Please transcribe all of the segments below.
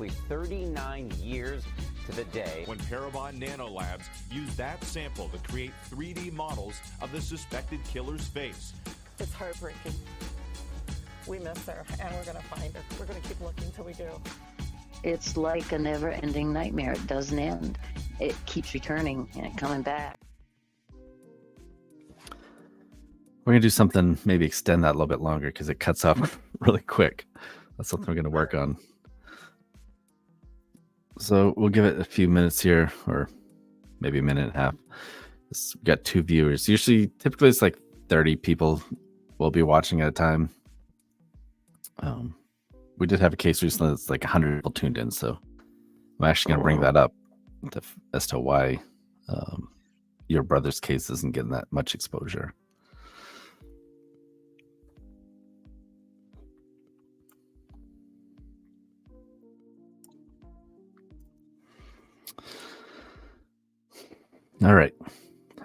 exactly 39 years to the day when Parabon Nanolabs used that sample to create 3D models of the suspected killer's face. It's heartbreaking. We miss her, and we're going to find her. We're going to keep looking till we do. It's like a never-ending nightmare. It doesn't end. It keeps returning and coming back. We're going to do something, maybe extend that a little bit longer because it cuts off really quick. That's something we're going to work on. So we'll give it a few minutes here, or maybe a minute and a half. We've got 2 viewers. Typically it's like 30 people will be watching at a time. We did have a case recently that's like 100 people tuned in, so I'm actually going to bring that up as to why your brother's case isn't getting that much exposure. All right,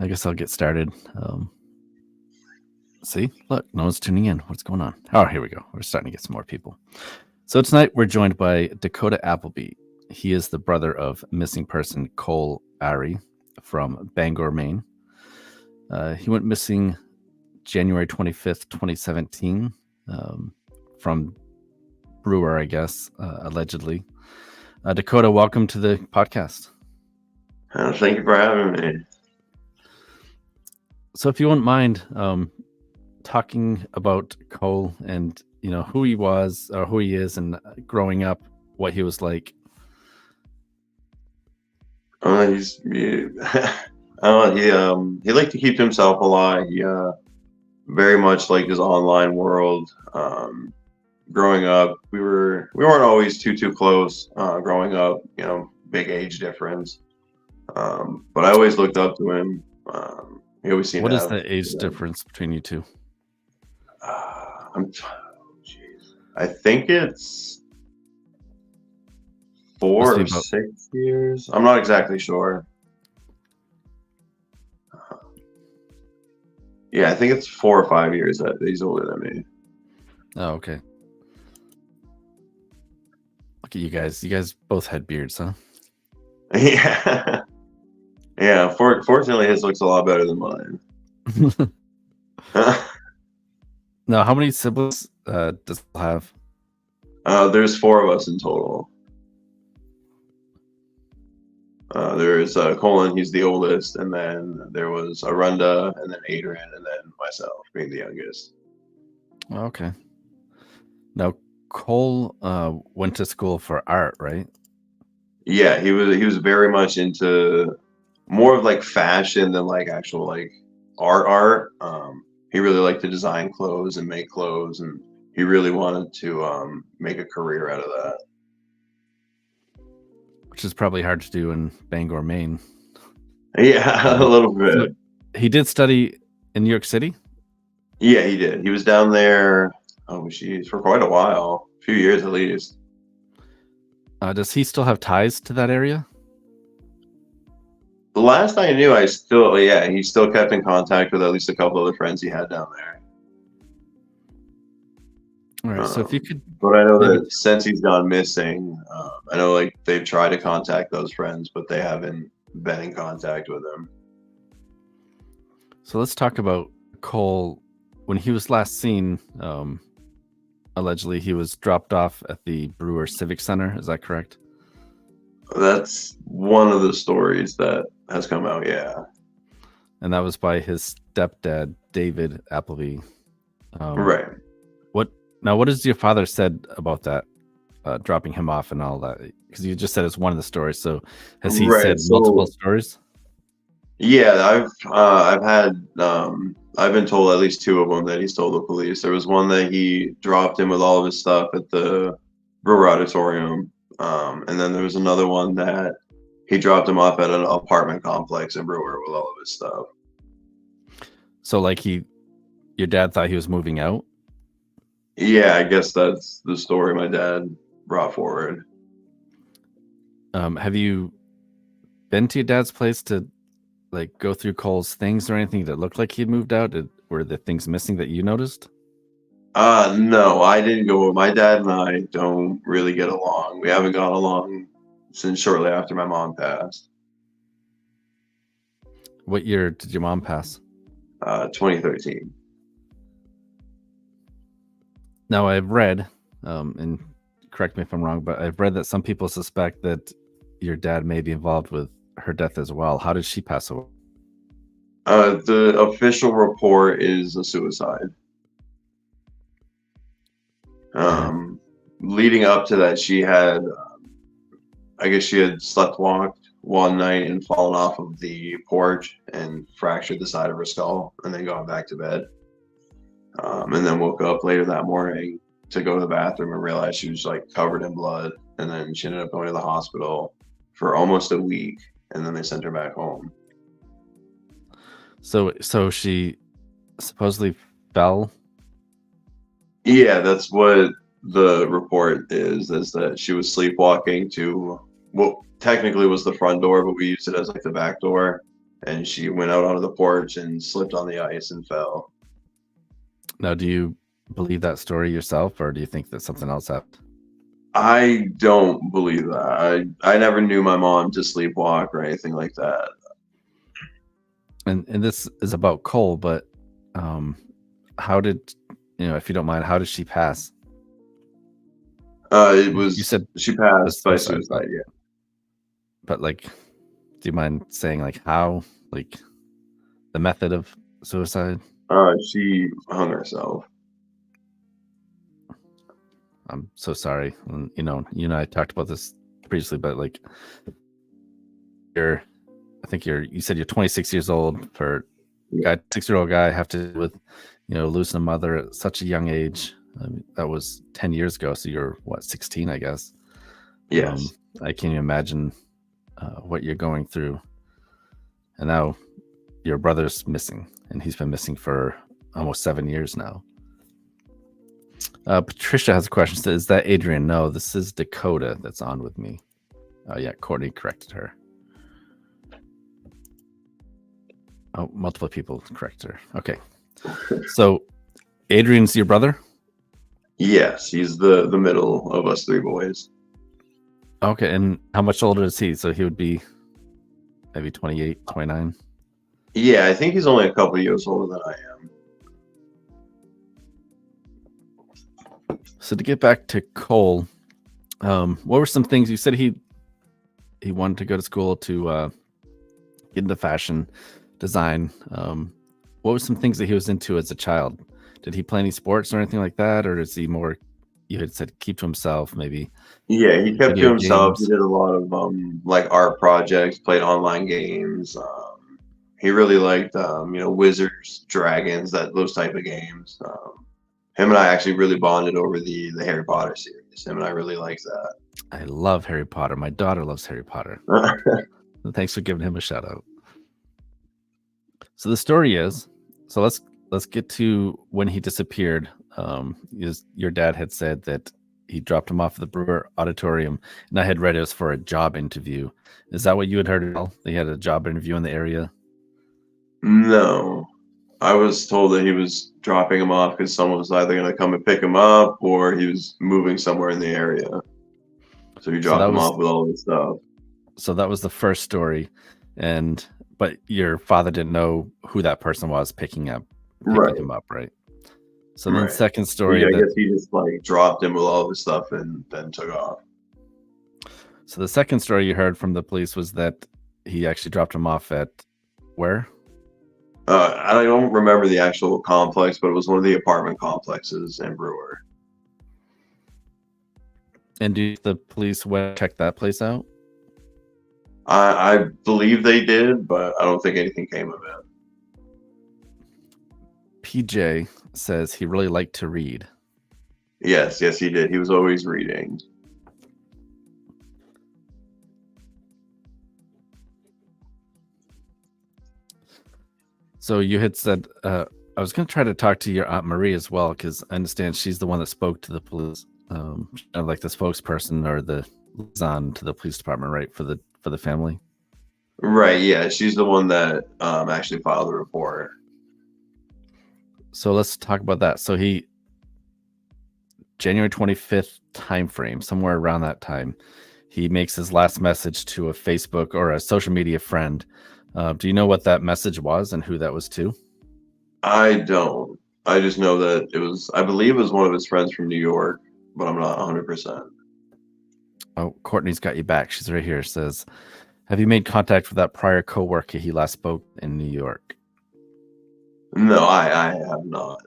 I guess I'll get started. See, look, no one's tuning in. What's going on? Oh, here we go. We're starting to get some more people. So tonight we're joined by Dakota Appleby. He is the brother of missing person Colin Arey from Bangor, Maine. He went missing January 25th, 2017, from Brewer, I guess, allegedly. Dakota, welcome to the podcast. Thank you for having me. So if you wouldn't mind talking about Cole and who he was or who he is and growing up, what he was like. He liked to keep to himself a lot. He very much like his online world. Growing up, we weren't always too close. Growing up, big age difference. But I always looked up to him. He always seemed. What is the age difference between you two? I think it's 4 or 6 years. I'm not exactly sure. Yeah, I think it's 4 or 5 years that he's older than me. Oh, okay. Look at you guys. You guys both had beards, huh? Yeah. Yeah, fortunately his looks a lot better than mine. Now, how many siblings does he have? There's 4 of us in total. There's Colin, he's the oldest, and then there was Arunda, and then Adrian, and then myself, being the youngest. Okay. Now, Cole went to school for art, right? Yeah, he was very much into more of like fashion than like actual like art. He really liked to design clothes and make clothes, and he really wanted to make a career out of that. Which is probably hard to do in Bangor, Maine. Yeah, a little bit. So he did study in New York City? Yeah, he did. He was down there, for quite a while, a few years at least. Does he still have ties to that area? The last I knew, he still kept in contact with at least a couple other friends he had down there. All right, so if you could... But I know that since he's gone missing, I know like they've tried to contact those friends, but they haven't been in contact with him. So let's talk about Cole. When he was last seen, allegedly he was dropped off at the Brewer Civic Center. Is that correct? That's one of the stories that has come out, yeah. And that was by his stepdad, David Appleby. Right. What has your father said about that, dropping him off and all that? Because you just said it's one of the stories. So has he said multiple stories? Yeah, I've been told at least 2 of them that he's told the police. There was one that he dropped him with all of his stuff at the Brewer Auditorium. And then there was another one that he dropped him off at an apartment complex in Brewer with all of his stuff. So like your dad thought he was moving out? Yeah, I guess that's the story my dad brought forward. Have you been to your dad's place to like go through Cole's things or anything that looked like he'd moved out? Were the things missing that you noticed? No, I didn't go. My dad and I don't really get along. We haven't got along since shortly after my mom passed. What year did your mom pass? 2013. Now, I've read, and correct me if I'm wrong, but I've read that some people suspect that your dad may be involved with her death as well. How did she pass away? The official report is a suicide. Leading up to that, she had, I guess she had slept walked one night and fallen off of the porch and fractured the side of her skull, and then gone back to bed. And then woke up later that morning to go to the bathroom and realized she was like covered in blood. And then she ended up going to the hospital for almost a week, and then they sent her back home. So she supposedly fell. Yeah, that's what the report is that she was sleepwalking to what technically was the front door, but we used it as like the back door. And she went out onto the porch and slipped on the ice and fell. Now, do you believe that story yourself, or do you think that something else happened? I don't believe that. I never knew my mom to sleepwalk or anything like that. And this is about Cole, but how did, if you don't mind, how did she pass? It was, you said she passed by suicide, yeah. But like, do you mind saying like how, like the method of suicide? She hung herself. I'm so sorry. And, you and I talked about this previously, but like, you said you're 26 years old. For a 6-year-old guy, have to deal with, losing a mother at such a young age. I mean, that was 10 years ago. So you're 16, I guess. Yes. I can't even imagine what you're going through. And now your brother's missing, and he's been missing for almost 7 years now. Patricia has a question. Is that Adrian? No, this is Dakota that's on with me. Yeah, Courtney corrected her. Oh, multiple people corrected her. Okay. So Adrian's your brother? Yes, he's the middle of us three boys. Okay, and how much older is he? So he would be maybe 28, 29? Yeah, I think he's only a couple of years older than I am. So to get back to Cole, what were some things you said he wanted to go to school to get into fashion design? What were some things that he was into as a child? Did he play any sports or anything like that, or is he more? You had said keep to himself, maybe. Yeah, he kept to himself. Games. He did a lot of like art projects, played online games. He really liked Wizards, Dragons, those type of games. Him and I actually really bonded over the Harry Potter series. Him and I really liked that. I love Harry Potter. My daughter loves Harry Potter. Thanks for giving him a shout out. So the story is, let's get to when he disappeared. Your dad had said that he dropped him off at the Brewer Auditorium, and I had read it was for a job interview. Is that what you had heard at all? They had a job interview in the area? No. I was told that he was dropping him off because someone was either going to come and pick him up or he was moving somewhere in the area. So he dropped him off with all this stuff. So that was the first story. But your father didn't know who that person was picking him up, right? So then second story. I guess he just like dropped him with all this stuff and then took off. So the second story you heard from the police was that he actually dropped him off at where? I don't remember the actual complex, but it was one of the apartment complexes in Brewer. And do the police check that place out? I believe they did, but I don't think anything came of it. PJ says he really liked to read. Yes, he did. He was always reading. So you had said, I was going to try to talk to your Aunt Marie as well, because I understand she's the one that spoke to the police, like the spokesperson or the liaison to the police department, right, for the family? Right, yeah. She's the one that actually filed the report. So let's talk about that. So January 25th timeframe, somewhere around that time, he makes his last message to a Facebook or a social media friend. Do you know what that message was and who that was to? I don't. I just know that it was, I believe it was one of his friends from New York, but I'm not 100%. Oh, Courtney's got you back. She's right here. Says, have you made contact with that prior coworker he last spoke in New York? No, I have not.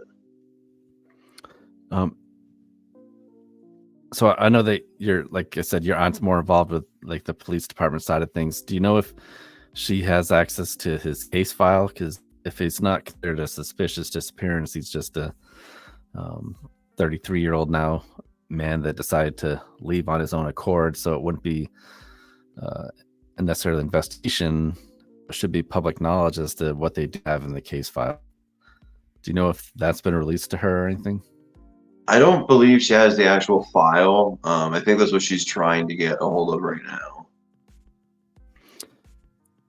So I know that you're, like I said, your aunt's more involved with like the police department side of things. Do you know if she has access to his case file? Because if he's not considered a suspicious disappearance, he's just a 33-year-old now man that decided to leave on his own accord. So it wouldn't be a necessarily investigation. It should be public knowledge as to what they do have in the case file. Do you know if that's been released to her or anything? I don't believe she has the actual file. I think that's what she's trying to get a hold of right now.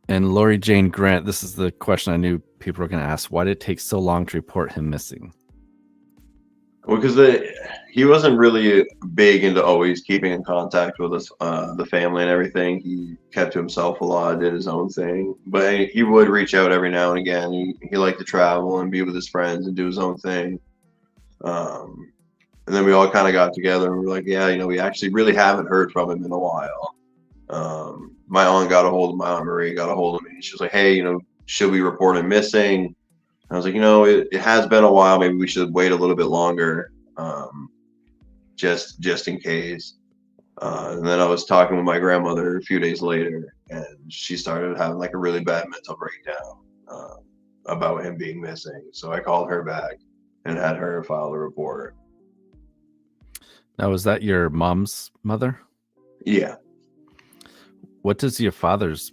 And Lori Jane Grant, this is the question I knew people were going to ask. Why did it take so long to report him missing? Well, because he wasn't really big into always keeping in contact with us, the family and everything. He kept to himself a lot, did his own thing. But he would reach out every now and again. He liked to travel and be with his friends and do his own thing. And then we all kind of got together and we were like, yeah, you know, we actually really haven't heard from him in a while. My aunt got a hold of my Aunt Marie, got a hold of me. She was like, hey, you know, should we report him missing? I was like, you know, it has been a while. Maybe we should wait a little bit longer, just in case. And then I was talking with my grandmother a few days later, and she started having like a really bad mental breakdown about him being missing. So I called her back and had her file the report. Now, was that your mom's mother? Yeah. What does your father's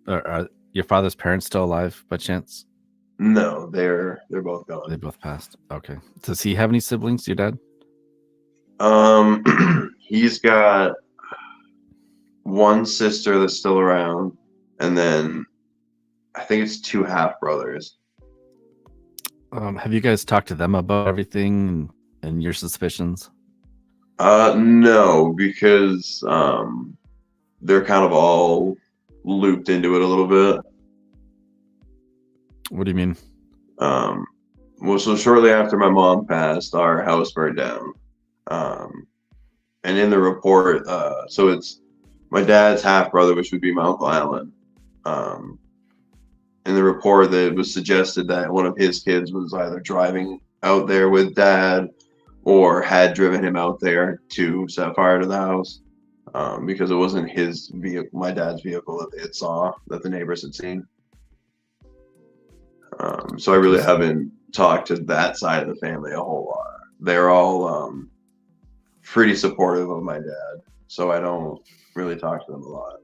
parents still alive by chance? No, they're both gone. They both passed. Okay. Does he have any siblings, your dad? He's got one sister that's still around, and then I think it's 2 half brothers. Have you guys talked to them about everything and your suspicions? No, because they're kind of all looped into it a little bit. What do you mean? Well, so shortly after my mom passed, our house burned down. And in the report, so it's my dad's half brother, which would be my Uncle Alan. In the report, that it was suggested that one of his kids was either driving out there with dad or had driven him out there to set fire to the house, because it wasn't his vehicle, my dad's vehicle that they had saw, that the neighbors had seen. So I really haven't talked to that side of the family a whole lot. They're all pretty supportive of my dad, so I don't really talk to them a lot.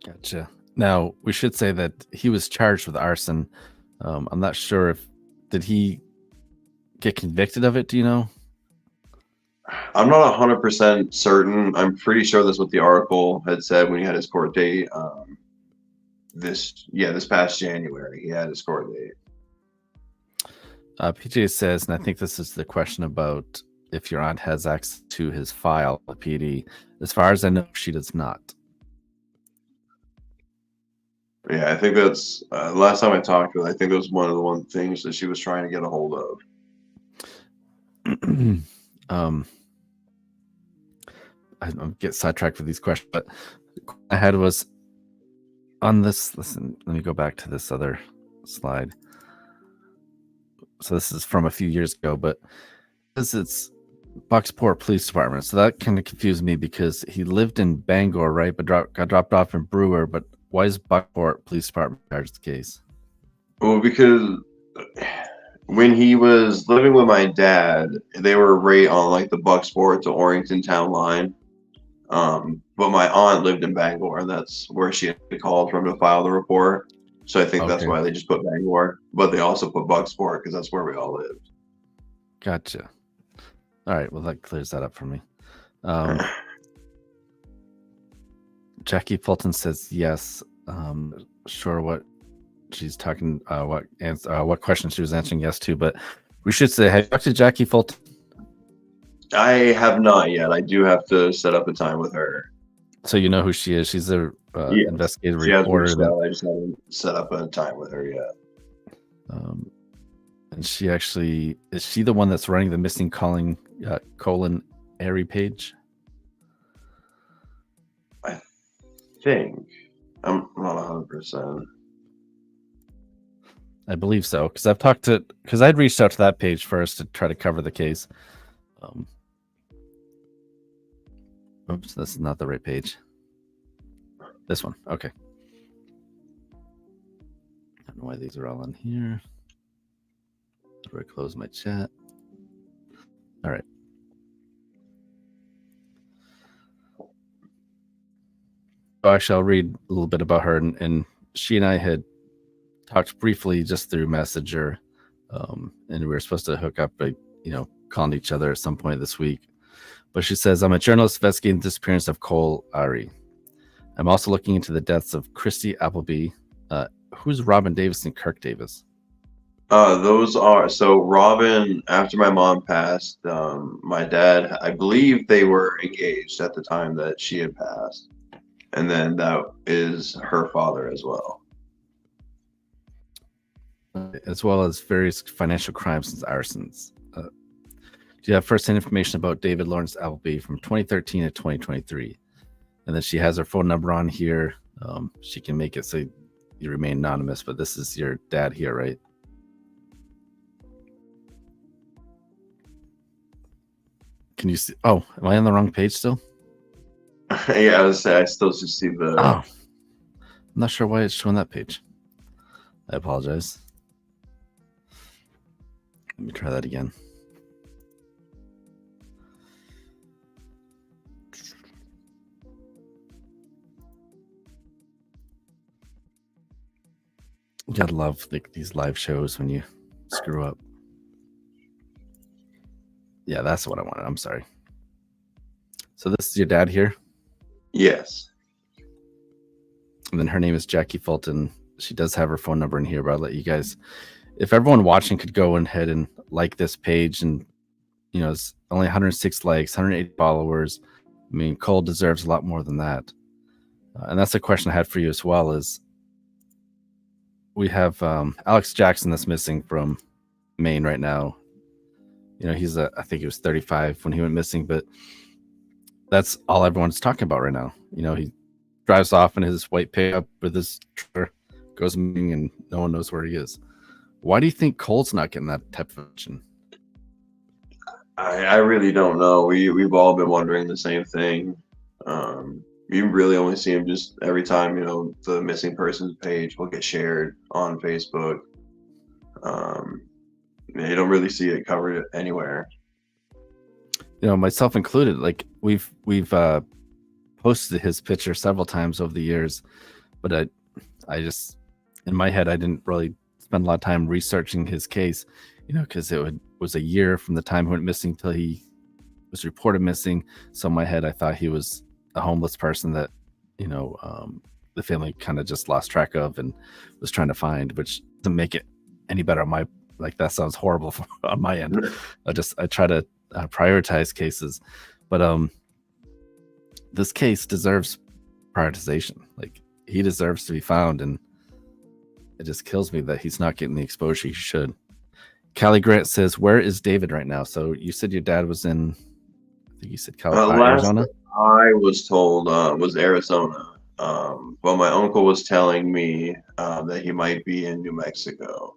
Gotcha. Now, we should say that he was charged with arson. I'm not sure did he get convicted of it? Do you know? I'm not 100% certain. I'm pretty sure that's what the article had said when he had his court date. This past January, he had his court date. PJ says, and I think this is the question about if your aunt has access to his file, the PD. As far as I know, she does not. Yeah, I think that's last time I talked to her, I think it was one of the things that she was trying to get a hold of. I don't get sidetracked with these questions, but I had was on this. Listen, let me go back to this other slide. So this is from a few years ago, but it's Bucksport Police Department. So that kind of confused me because he lived in Bangor, right? But got dropped off in Brewer. But why is Bucksport Police Department charged the case? Well, because when he was living with my dad, they were right on like the Bucksport to Orrington town line. But my aunt lived in Bangor, and that's where she had called from to file the report. So I think that's why they just put Bangor, but they also put Bucksport because that's where we all lived. Gotcha. All right, well that clears that up for me. Jackie Fulton says yes. Sure, what she's talking, what question she was answering yes to, but we should say, have you talked to Jackie Fulton? I have not yet. I do have to set up a time with her. So you know who she is. She's a Yes. investigative She has reporter. reached out. I just haven't set up a time with her yet. And she actually is she the one that's running the missing Colin Arey page? I think I'm not 100%. I believe so, because I'd reached out to that page first to try to cover the case. Oops, this is not the right page. This one, okay. I don't know why these are all on here. How do I close my chat? All right. Oh, actually, I'll read a little bit about her, and she and I had talked briefly just through Messenger, and we were supposed to hook up by, calling each other at some point this week. But she says, I'm a journalist investigating the disappearance of Colin Arey. I'm also looking into the deaths of Christy Appleby. Who's Robin Davis and Kirk Davis? Those are so Robin. After my mom passed, my dad, I believe they were engaged at the time that she had passed, and then that is her father as well. As well as various financial crimes and arsons. Do you have first-hand information about David Lawrence Appleby from 2013 to 2023? And then she has her phone number on here. She can make it so you remain anonymous, but this is your dad here, right? Can you see? Oh, am I on the wrong page still? Yeah, I still just see the. Oh, I'm not sure why it's showing that page. I apologize. Let me try that again. You gotta love these live shows when you screw up. Yeah, that's what I wanted. I'm sorry. So this is your dad here? Yes. And then her name is Jackie Fulton. She does have her phone number in here, but I'll let you guys, if everyone watching could go ahead and like this page, and it's only 106 likes, 180 followers. I mean, Cole deserves a lot more than that. And that's a question I had for you as well, is we have Alex Jackson that's missing from Maine right now. He's I think he was 35 when he went missing, but that's all everyone's talking about right now. He drives off in his white pickup with his trailer, goes missing, and no one knows where he is. Why do you think Cole's not getting that type of attention? I really don't know. We've all been wondering the same thing. You really only see him just every time, the missing persons page will get shared on Facebook. You don't really see it covered anywhere. Myself included. Like we've posted his picture several times over the years, but I just, in my head, I didn't really spend a lot of time researching his case, because it was a year from the time he went missing till he was reported missing. So in my head, I thought he was a homeless person that, the family kind of just lost track of and was trying to find, which doesn't make it any better on that sounds horrible on my end. I try to prioritize cases, but this case deserves prioritization. Like, he deserves to be found, and it just kills me that he's not getting the exposure he should. Callie Grant says, where is David right now? So you said your dad was in, I think you said Arizona? I was told was Arizona. Well, my uncle was telling me that he might be in New Mexico.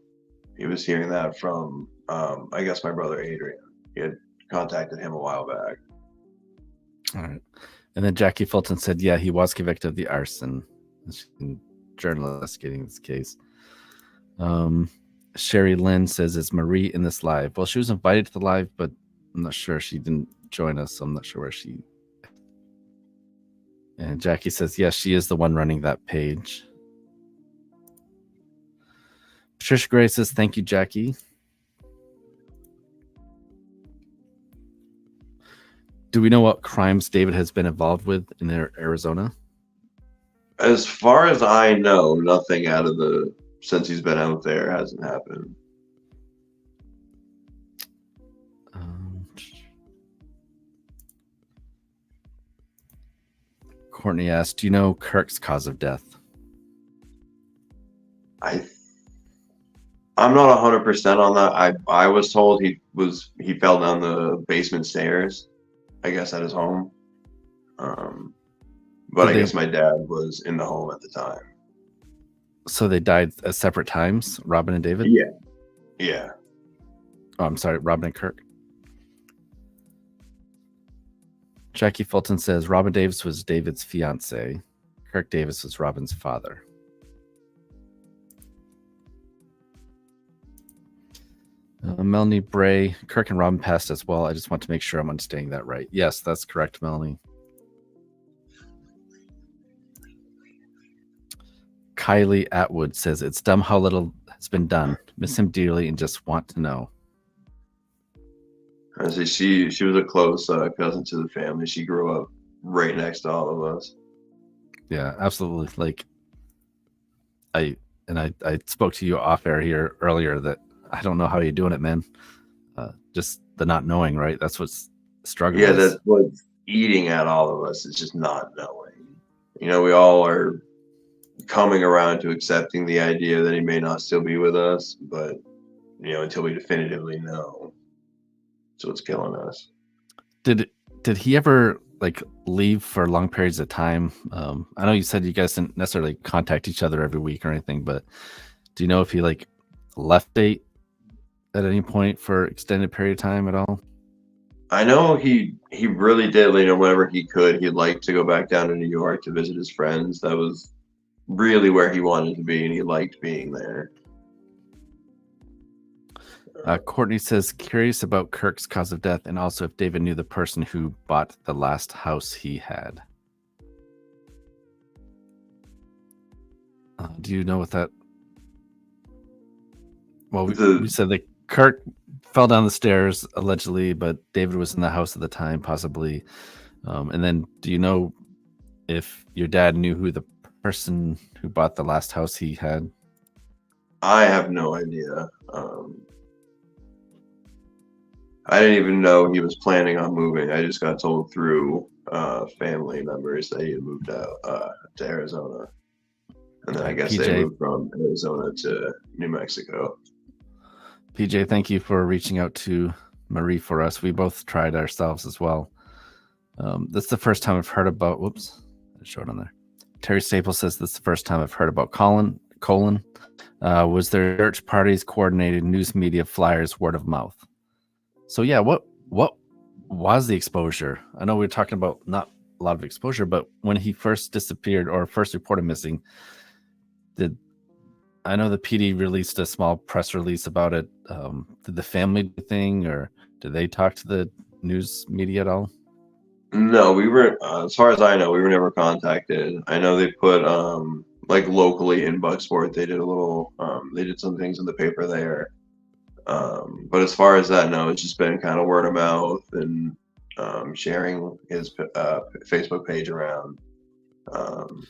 He was hearing that from, I guess, my brother Adrian. He had contacted him a while back. All right. And then Jackie Fulton said, yeah, he was convicted of the arson. Journalist getting this case. Sherry Lynn says, is Marie in this live? Well, she was invited to the live, but I'm not sure. She didn't join us, so I'm not sure where she. And Jackie says, yes, she is the one running that page. Patricia Gray says, thank you, Jackie. Do we know what crimes David has been involved with in Arizona? As far as I know, nothing since he's been out there hasn't happened. Courtney asked, do you know Kirk's cause of death? I'm not 100% on that. I was told he fell down the basement stairs, I guess at his home. But I guess my dad was in the home at the time. So they died at separate times, Robin and David? Yeah. Oh, I'm sorry, Robin and Kirk. Jackie Fulton says Robin Davis was David's fiance. Kirk Davis was Robin's father. Melanie Bray, Kirk and Robin passed as well. I just want to make sure I'm understanding that right. Yes, that's correct, Melanie. Kylie Atwood says, it's dumb how little has been done. Miss him dearly and just want to know. I say she was a close cousin to the family. She grew up right next to all of us. Yeah, absolutely. Like, I spoke to you off air here earlier that I don't know how you're doing it, man. Just the not knowing, right? That's what's struggling. Yeah, that's what's eating at all of us. It's just not knowing. We all are coming around to accepting the idea that he may not still be with us, but until we definitively know, so it's killing us. Did he ever leave for long periods of time? I know you said you guys didn't necessarily contact each other every week or anything, but do you know if he left date at any point for extended period of time at all? I know he really did. Whenever he could, he'd like to go back down to New York to visit his friends. That was really where he wanted to be, and he liked being there. Courtney says, curious about Kirk's cause of death and also if David knew the person who bought the last house he had. Do you know what that... Well, we said that Kirk fell down the stairs, allegedly, but David was in the house at the time, possibly. And then do you know if your dad knew who the person who bought the last house he had? I have no idea. I didn't even know he was planning on moving. I just got told through family members that he had moved out to Arizona. And then I guess PJ, they moved from Arizona to New Mexico. PJ, thank you for reaching out to Marie for us. We both tried ourselves as well. That's the first time I've heard about... Whoops. I showed on there. Terry Staples says this is the first time I've heard about Colin. Was there church parties, coordinated news media, flyers, word of mouth? So yeah, what was the exposure? I know we were talking about not a lot of exposure, but when he first disappeared or first reported missing, I know the PD released a small press release about it. Did the family do anything, or did they talk to the news media at all? No, we were, as far as I know, we were never contacted. I know they put, locally in Bucksport, they did they did some things in the paper there. But as far as that, no, it's just been kind of word of mouth and sharing his Facebook page around.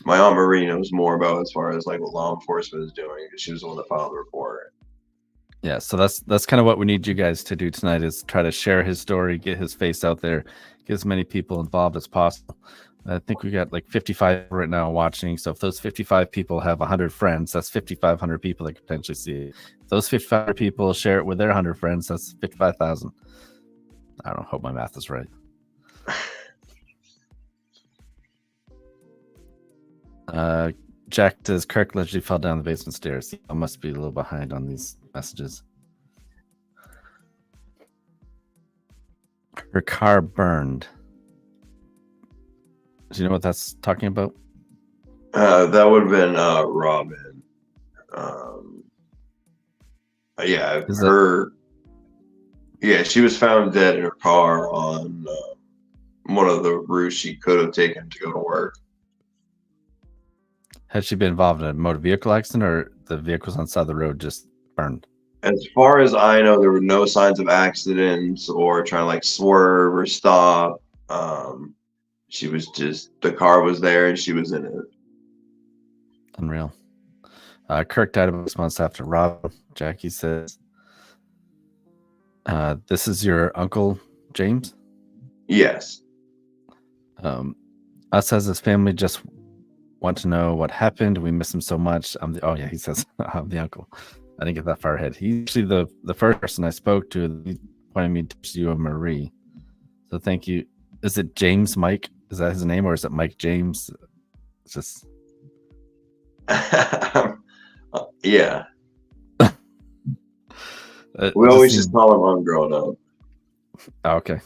My Aunt Marie knows more about as far as what law enforcement is doing, because she was the one that filed the report. Yeah, so that's kind of what we need you guys to do tonight, is try to share his story, get his face out there, get as many people involved as possible. I think we got 55 right now watching. So if those 55 people have 100 friends, that's 5,500 people that could potentially see it. If those 55 people share it with their 100 friends, that's 55,000. I don't hope my math is right. Jack says Kirk allegedly fell down the basement stairs. I must be a little behind on these messages. Her car burned. Do you know what that's talking about? That would have been Robin. Yeah, Yeah, she was found dead in her car on one of the routes she could have taken to go to work. Had she been involved in a motor vehicle accident, or the vehicles on the side of the road just burned? As far as I know, there were no signs of accidents or trying to swerve or stop. She was the car was there and she was in it. Unreal. Kirk died about 6 months after Rob. Jackie says, this is your uncle, James? Yes. Us as his family just want to know what happened. We miss him so much. He says I'm the uncle. I didn't get that far ahead. He's actually the first person I spoke to. He pointed me to you and Marie. So thank you. Is it James Mike? Is that his name, or is it Mike James? It's just yeah. We always just call him on growing up. Oh, okay.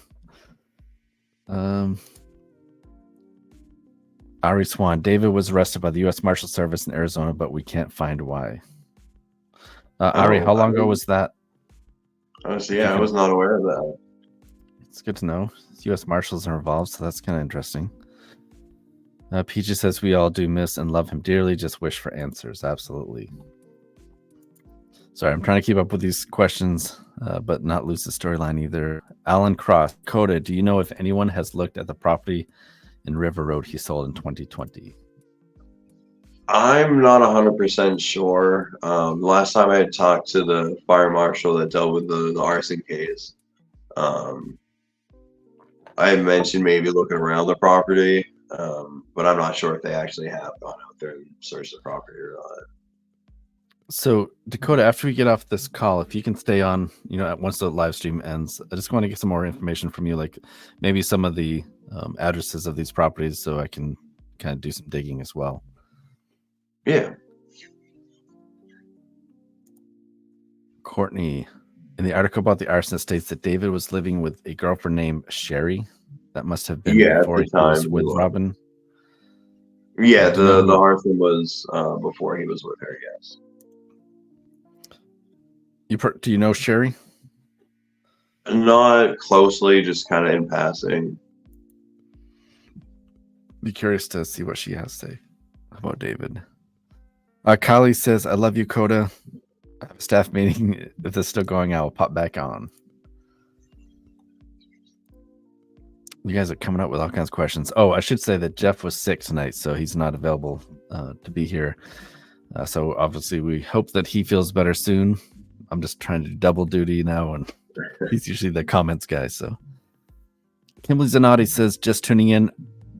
Ari Swan. David was arrested by the U.S. Marshal Service in Arizona, but we can't find why. Ari, how long ago was that? Honestly, yeah, I was not aware of that. It's good to know. U.S. Marshals are involved, so that's kind of interesting. Peachy says we all do miss and love him dearly. Just wish for answers. Absolutely. Sorry, I'm trying to keep up with these questions, but not lose the storyline either. Alan Cross, Coda, do you know if anyone has looked at the property in River Road he sold in 2020? I'm not 100% sure. Last time I had talked to the fire marshal that dealt with the arson case, I had mentioned maybe looking around the property, but I'm not sure if they actually have gone out there and searched the property or not. So, Dakota, after we get off this call, if you can stay on, once the live stream ends, I just want to get some more information from you, like maybe some of the addresses of these properties, so I can kind of do some digging as well. Yeah. Courtney, in the article about the arson, it states that David was living with a girlfriend named Sherry. That must have been before he was with Robin. Yeah, the arson was before he was with her, yes. Do you know Sherry? Not closely, just kind of in passing. Be curious to see what she has to say about David. Kylie says, I love you, Coda. I have a staff meeting. If this is still going, I will pop back on. You guys are coming up with all kinds of questions. Oh, I should say that Jeff was sick tonight, so he's not available to be here. So obviously we hope that he feels better soon. I'm just trying to do double duty now, and he's usually the comments guy. So Kimberly Zanotti says, just tuning in,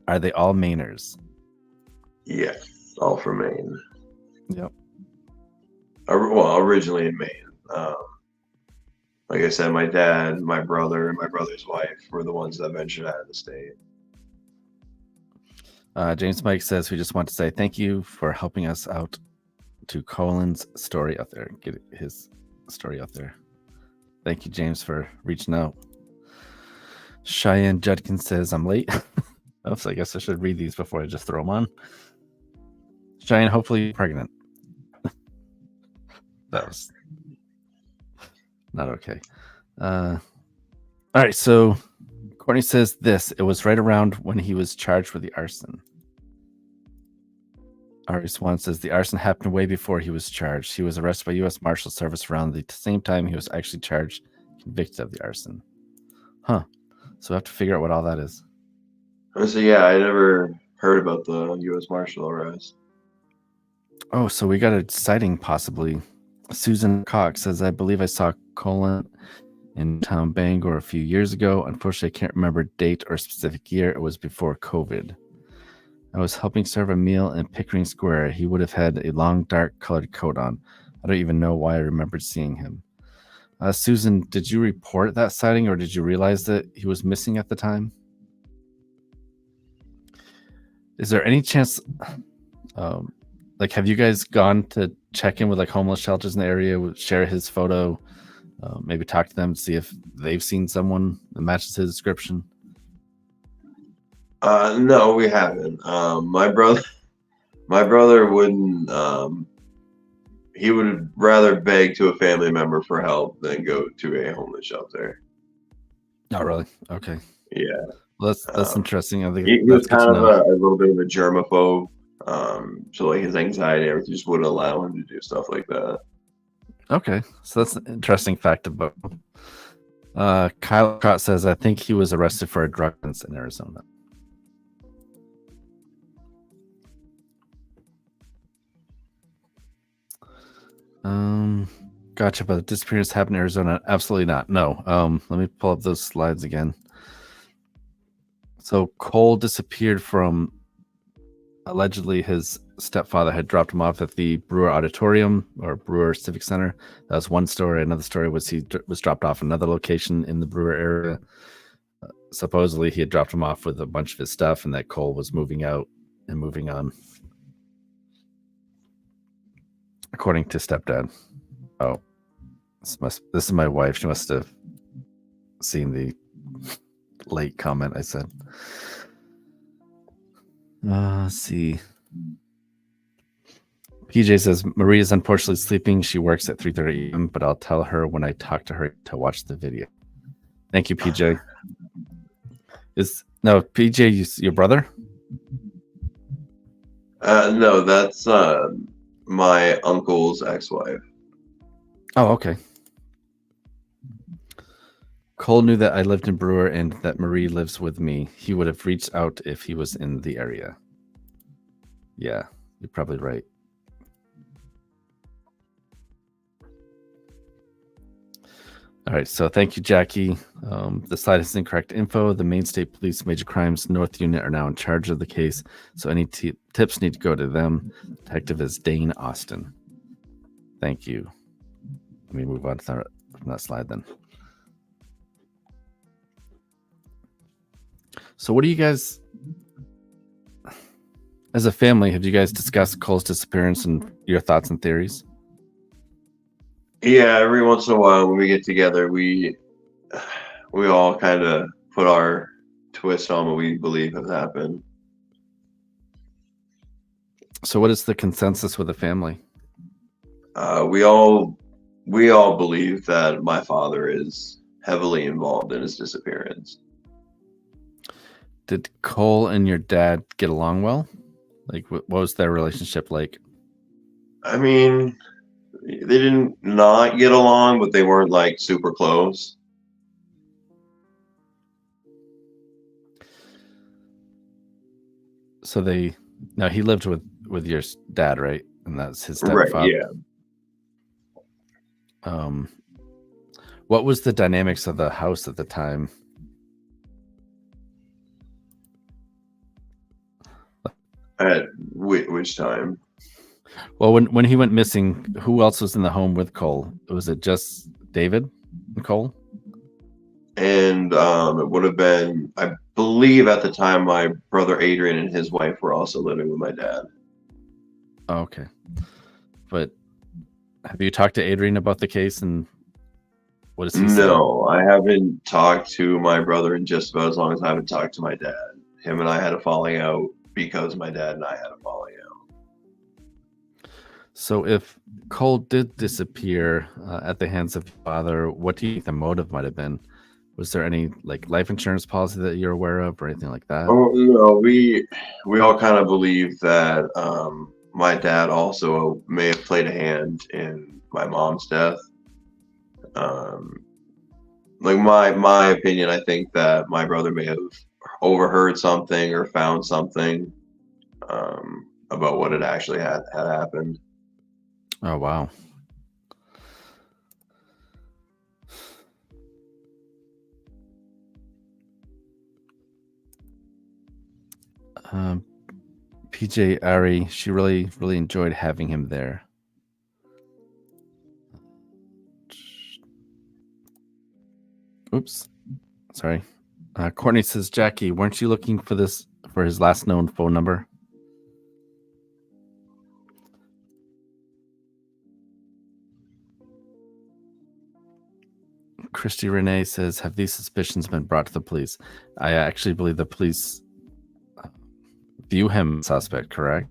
are they all Mainers? Yes, all from Maine. Yep. Well, originally in Maine. Like I said, my dad, my brother, and my brother's wife were the ones that ventured out of the state. James Mike says, we just want to say thank you for helping us out to Colin's story out there. Get his story out there. Thank you, James, for reaching out. Cheyenne Judkins says, I'm late. So I guess I should read these before I just throw them on. Cheyenne, hopefully you're pregnant. That was not okay. All right, so Courtney says this. It was right around when he was charged with the arson. Ari Swan says the arson happened way before he was charged. He was arrested by U.S. Marshal Service around the same time he was actually charged, convicted of the arson. Huh. So we have to figure out what all that is. So yeah, I never heard about the U.S. Marshal arrest. Oh, so we got a sighting possibly. Susan Cox says, I believe I saw Colin in town Bangor a few years ago. Unfortunately, I can't remember date or specific year. It was before COVID. I was helping serve a meal in Pickering Square. He would have had a long, dark colored coat on. I don't even know why I remembered seeing him. Susan, did you report that sighting, or did you realize that he was missing at the time? Is there any chance, have you guys gone to check in with homeless shelters in the area, share his photo, maybe talk to them, see if they've seen someone that matches his description? No, we haven't. My brother wouldn't. He would rather beg to a family member for help than go to a homeless shelter. Oh, really? Okay. Yeah. Well, that's interesting. I think he was kind of a little bit of a germaphobe. So his anxiety, everything just wouldn't allow him to do stuff like that. Okay, so that's an interesting fact about him. Kyle Cott says, I think he was arrested for a drug offense in Arizona. Gotcha, but the disappearance happened in Arizona. Absolutely not. No. Let me pull up those slides again. So Cole disappeared from allegedly his stepfather had dropped him off at the Brewer Auditorium or Brewer Civic Center. That was one story. Another story was he was dropped off another location in the Brewer area. Supposedly he had dropped him off with a bunch of his stuff and that Cole was moving out and moving on. According to stepdad. Oh, this is my wife. She must have seen the late comment I said. Let's see. PJ says Marie is unfortunately sleeping. She works at 3:30 a.m., but I'll tell her when I talk to her to watch the video. Thank you, PJ. PJ your brother? No, that's my uncle's ex-wife. Oh, okay. Cole knew that I lived in Brewer and that Marie lives with me. He would have reached out if he was in the area. Yeah, you're probably right. All right, so thank you, Jackie. The site has incorrect info. The Maine State Police Major Crimes North Unit are now in charge of the case, so any tips need to go to them. Detective is Dane Austin. Thank you. Let me move on to that slide then. So what do you guys, as a family, have you guys discussed Cole's disappearance and your thoughts and theories? Yeah, every once in a while when we get together, we all kind of put our twist on what we believe has happened. So what is the consensus with the family? We all believe that my father is heavily involved in his disappearance. Did Cole and your dad get along well? Like, what was their relationship like? I mean, they didn't not get along, but they weren't like super close. So he lived with your dad, right? And that's his stepfather. Right, yeah. What was the dynamics of the house at the time? At which time? Well, when he went missing, who else was in the home with Cole? Was it just David and Cole? And it would have been, I believe at the time, my brother Adrian and his wife were also living with my dad. Oh, okay. But have you talked to Adrian about the case and what does he say? No, I haven't talked to my brother in just about as long as I haven't talked to my dad. Him and I had a falling out because my dad and I had a falling out. So if Cole did disappear at the hands of your father, what do you think the motive might have been? Was there any like life insurance policy that you're aware of or anything like that? Oh no, we all kind of believe that my dad also may have played a hand in my mom's death. Like my opinion, I think that my brother may have overheard something or found something about what had actually had happened. Oh, wow. PJ Arey, she really enjoyed having him there. Oops. Sorry. Courtney says, Jackie, weren't you looking for his last known phone number? Christy Renee says, have these suspicions been brought to the police? I actually believe the police view him as suspect, correct?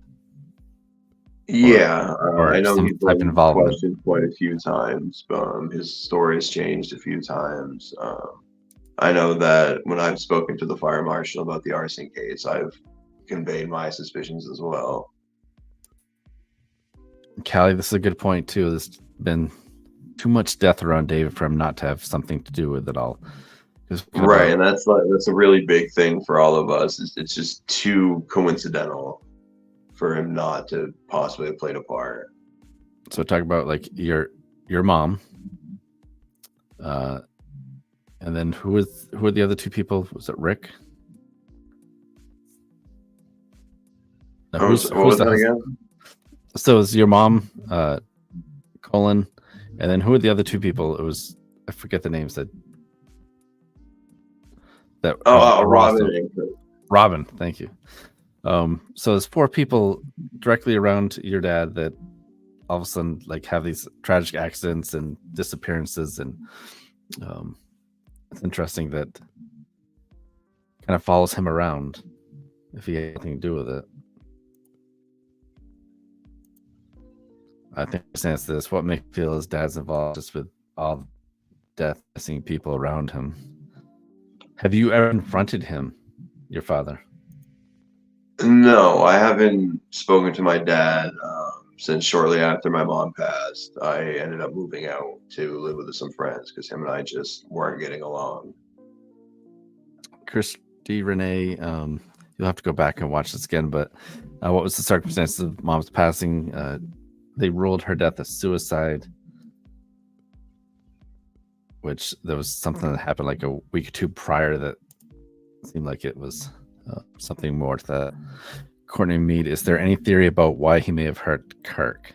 Yeah, I know some he's type been involvement. questioned quite a few times. His story has changed a few times. I know that when I've spoken to the fire marshal about the arson case, I've conveyed my suspicions as well. Callie, this is a good point too. There's been too much death around David for him not to have something to do with it all. Right, and that's a really big thing for all of us. It's just too coincidental for him not to possibly have played a part. So talk about like your mom, and then who are the other two people? Was it Rick? What was that again? So it was your mom, Colin, and then who were the other two people? It was, I forget the names that. Robin. Robin, thank you. So there's 4 people directly around your dad that all of a sudden like have these tragic accidents and disappearances, and it's interesting that kind of follows him around if he had anything to do with it. I think the sense this what makes me feel his dad's involved just with all death, missing people around him. Have you ever confronted him, your father? No, I haven't spoken to my dad since shortly after my mom passed. I ended up moving out to live with some friends because him and I just weren't getting along. Christy, Renee, you'll have to go back and watch this again, but what was the circumstances of mom's passing? They ruled her death a suicide, which there was something that happened like a week or 2 prior that seemed like it was something more to that. Courtney Mead, is there any theory about why he may have hurt Kirk?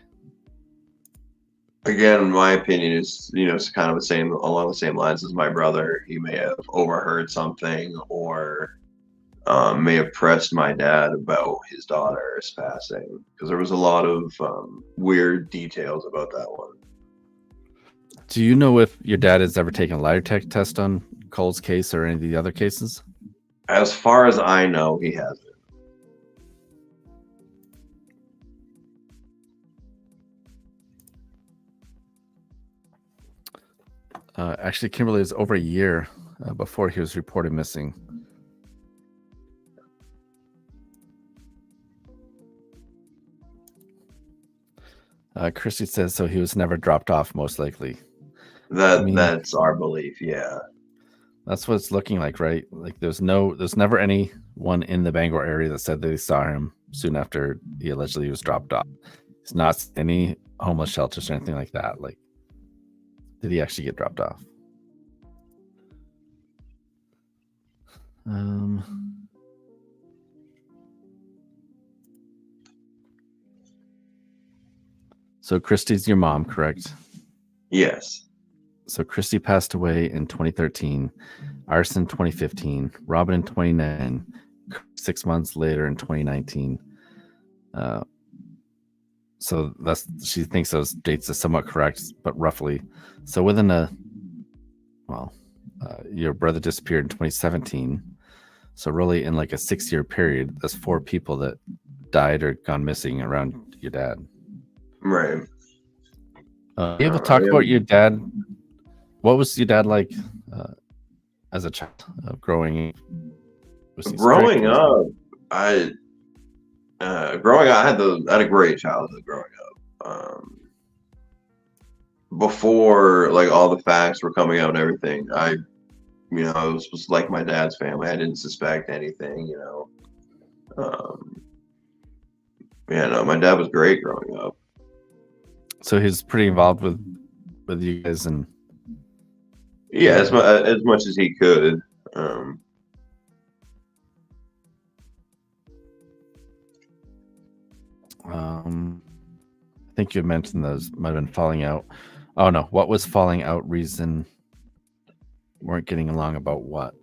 Again, my opinion is, it's kind of along the same lines as my brother. He may have overheard something or may have pressed my dad about his daughter's passing, because there was a lot of weird details about that one. Do you know if your dad has ever taken a lie detector test on Cole's case or any of the other cases? As far as I know, he hasn't. Actually, Kimberly, is over a year before he was reported missing. Christy says so. He was never dropped off, most likely. That's our belief. Yeah, that's what it's looking like, right? Like there's never anyone in the Bangor area that said they saw him soon after he allegedly was dropped off. It's not any homeless shelters or anything like that. Like, did he actually get dropped off? So Christy's your mom, correct? Yes. So Christy passed away in 2013, Arson 2015, Robin in 2009, 6 months later in 2019. So she thinks those dates are somewhat correct, but roughly. So within your brother disappeared in 2017. So really in like a 6-year period, there's 4 people that died or gone missing around your dad. Right. You able to talk about your dad? What was your dad like as a child growing? Growing up, I had a great childhood growing up. Before like all the facts were coming out and everything, I was like my dad's family. I didn't suspect anything. My dad was great growing up. So he's pretty involved with you guys, and as much as he could. I think you mentioned those might have been falling out. Oh no, what was falling out reason? Weren't getting along about what?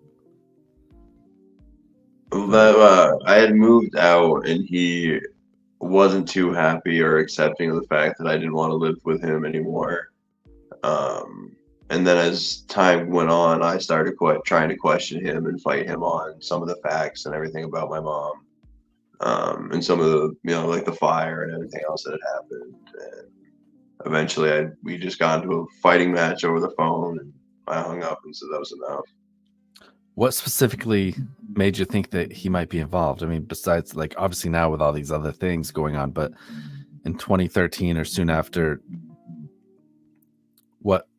That I had moved out and he wasn't too happy or accepting of the fact that I didn't want to live with him anymore. And then as time went on, I started trying to question him and fight him on some of the facts and everything about my mom. And some of the, like the fire and everything else that had happened. And eventually we just got into a fighting match over the phone, and I hung up and said that was enough. What specifically made you think that he might be involved? I mean, besides like obviously now with all these other things going on, but in 2013 or soon after,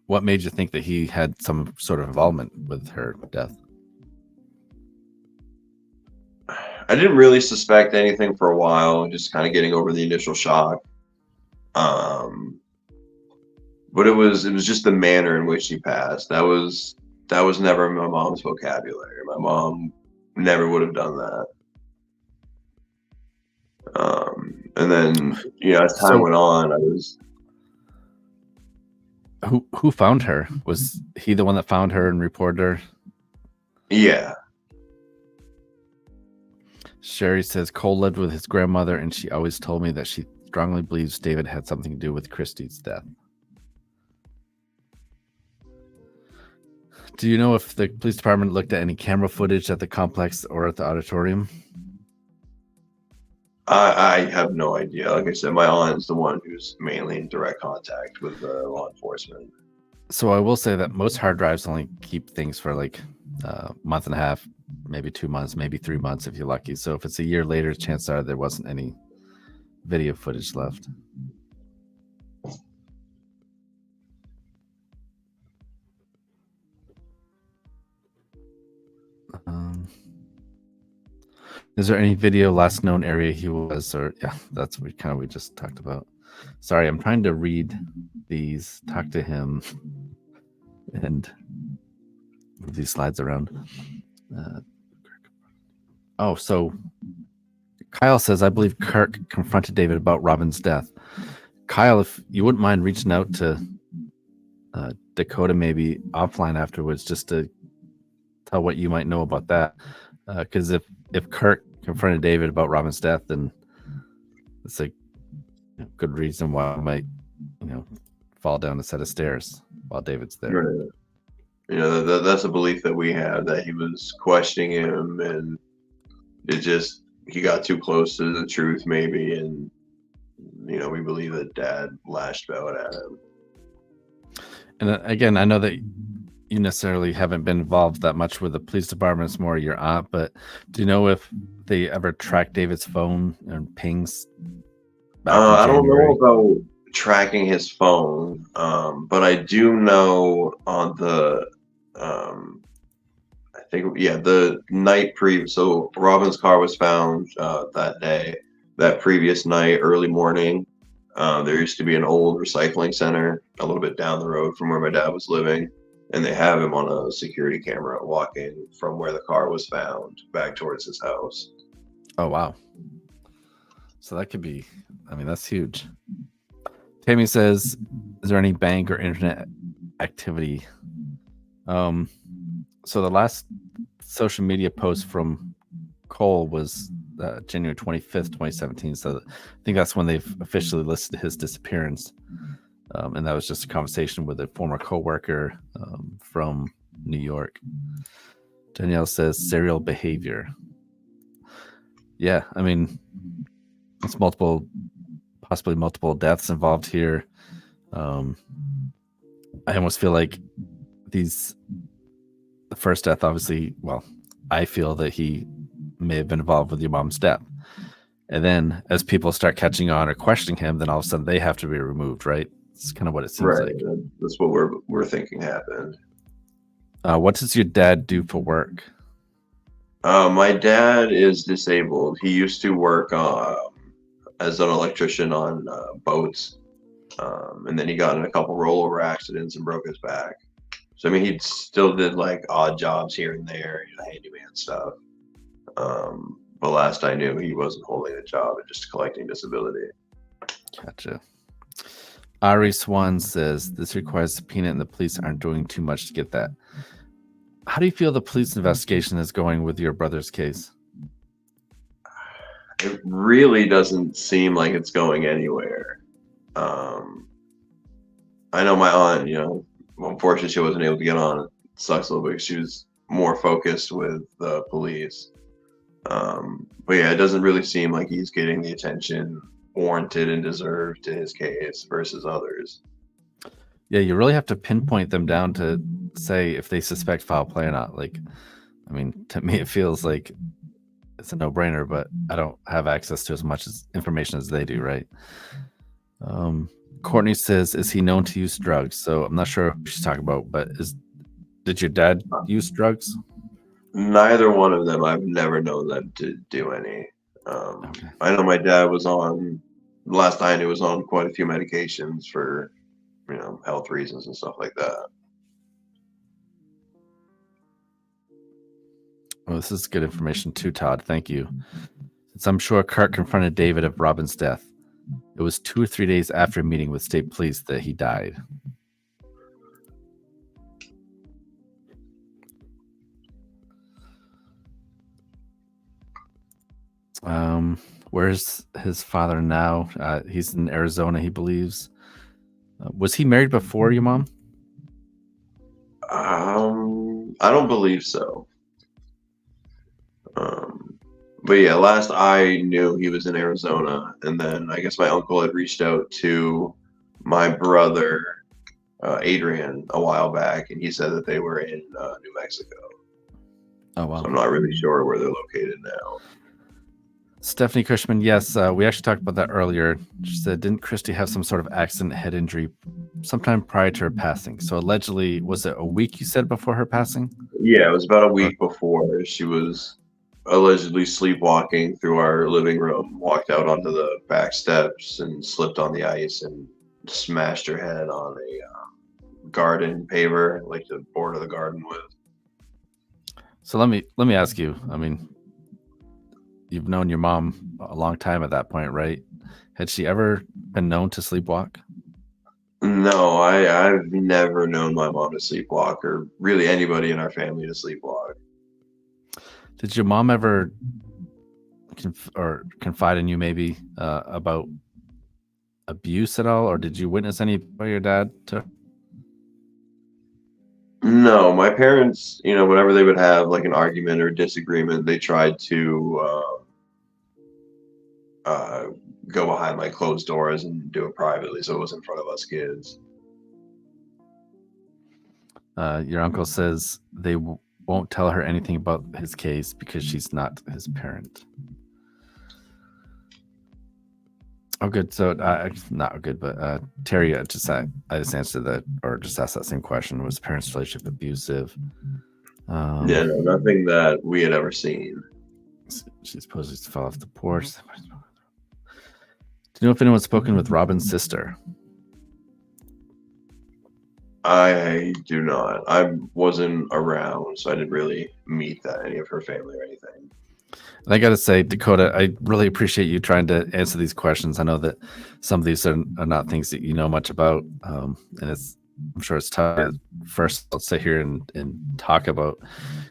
what made you think that he had some sort of involvement with her death? I didn't really suspect anything for a while, just kind of getting over the initial shock. But it was just the manner in which she passed. That was never my mom's vocabulary. My mom never would have done that. And then, as time went on, I was. Who found her? Was he the one that found her and reported her? Yeah. Sherry says Cole lived with his grandmother, and she always told me that she strongly believes David had something to do with Christy's death. Do you know if the police department looked at any camera footage at the complex or at the auditorium? I have no idea. Like I said, my aunt is the one who's mainly in direct contact with law enforcement. So I will say that most hard drives only keep things for like a month and a half, maybe 2 months, maybe 3 months if you're lucky. So if it's a year later, chances are there wasn't any video footage left. Is there any video last known area he was, or yeah, that's what we just talked about. Sorry, I'm trying to read these, talk to him, and move these slides around. So Kyle says, I believe Kirk confronted David about Robin's death. Kyle, if you wouldn't mind reaching out to Dakota maybe offline afterwards, just to tell what you might know about that. Because if Kirk confronted David about Robin's death, then it's a good reason why I might, fall down a set of stairs while David's there. Right. That's a belief that we have, that he was questioning him, and he got too close to the truth maybe, and we believe that Dad lashed out at him. And again, I know that you necessarily haven't been involved that much with the police department. It's more your aunt, but do you know if they ever tracked David's phone and pings? I don't know about tracking his phone, but I do know on the, the night so Robin's car was found that previous night, early morning. There used to be an old recycling center a little bit down the road from where my dad was living. And they have him on a security camera walking from where the car was found back towards his house. Oh, wow. So that could be, that's huge. Tammy says, is there any bank or internet activity? So the last social media post from Cole was January 25th, 2017. So I think that's when they've officially listed his disappearance. And that was just a conversation with a former coworker from New York. Danielle says serial behavior. Yeah, it's possibly multiple deaths involved here. I almost feel like the first death, obviously, I feel that he may have been involved with your mom's death. And then as people start catching on or questioning him, then all of a sudden they have to be removed, right? It's kind of what it seems like. That's what we're thinking happened. What does your dad do for work? My dad is disabled. He used to work as an electrician on boats, and then he got in a couple rollover accidents and broke his back. So he still did like odd jobs here and there, handyman stuff. But last I knew, he wasn't holding a job and just collecting disability. Gotcha. Ari Swan says this requires a subpoena and the police aren't doing too much to get that. How do you feel the police investigation is going with your brother's case? It really doesn't seem like it's going anywhere. I know my aunt, unfortunately she wasn't able to get on. It sucks a little bit. She was more focused with the police. But yeah, it doesn't really seem like he's getting the attention warranted and deserved in his case versus others. Yeah, you really have to pinpoint them down to say if they suspect foul play or not. To me, it feels like it's a no-brainer, but I don't have access to as much information as they do, right? Courtney says, is he known to use drugs? So I'm not sure what she's talking about, but did your dad use drugs? Neither one of them. I've never known them to do any. Okay. I know my dad was on, last I knew, was on quite a few medications for, health reasons and stuff like that. Well, this is good information too, Todd. Thank you. I'm sure Kurt confronted David of Robin's death. It was 2 or 3 days after meeting with state police that he died. Where's his father now? He's in Arizona, he believes. Was he married before your mom? I don't believe so. But yeah, last I knew he was in Arizona, and then I guess my uncle had reached out to my brother Adrian a while back, and he said that they were in New Mexico. Oh wow! So I'm not really sure where they're located now. Stephanie Cushman, yes, we actually talked about that earlier. She said, didn't Christy have some sort of accident, head injury, sometime prior to her passing? So allegedly, was it a week you said before her passing? Yeah, it was about a week before. She was allegedly sleepwalking through our living room, walked out onto the back steps and slipped on the ice and smashed her head on a garden paver, like the board of the garden with. So let me ask you, I mean, you've known your mom a long time at that point, right? Had she ever been known to sleepwalk? No, I've never known my mom to sleepwalk, or really anybody in our family to sleepwalk. Did your mom ever confide in you maybe about abuse at all, or did you witness any by your dad to? No, my parents, whenever they would have like an argument or disagreement, they tried to go behind like closed doors and do it privately, so it was in front of us kids. Your uncle says they won't tell her anything about his case because she's not his parent. Oh, good. So, not good, but Terry, I just answered that, or just asked that same question. Was the parents' relationship abusive? Yeah, no, nothing that we had ever seen. She supposedly fell off the porch. Do you know if anyone's spoken with Robin's sister? I do not. I wasn't around, so I didn't really meet any of her family or anything. And I got to say, Dakota, I really appreciate you trying to answer these questions. I know that some of these are not things that you know much about, and I'm sure it's tough to first sit here and talk about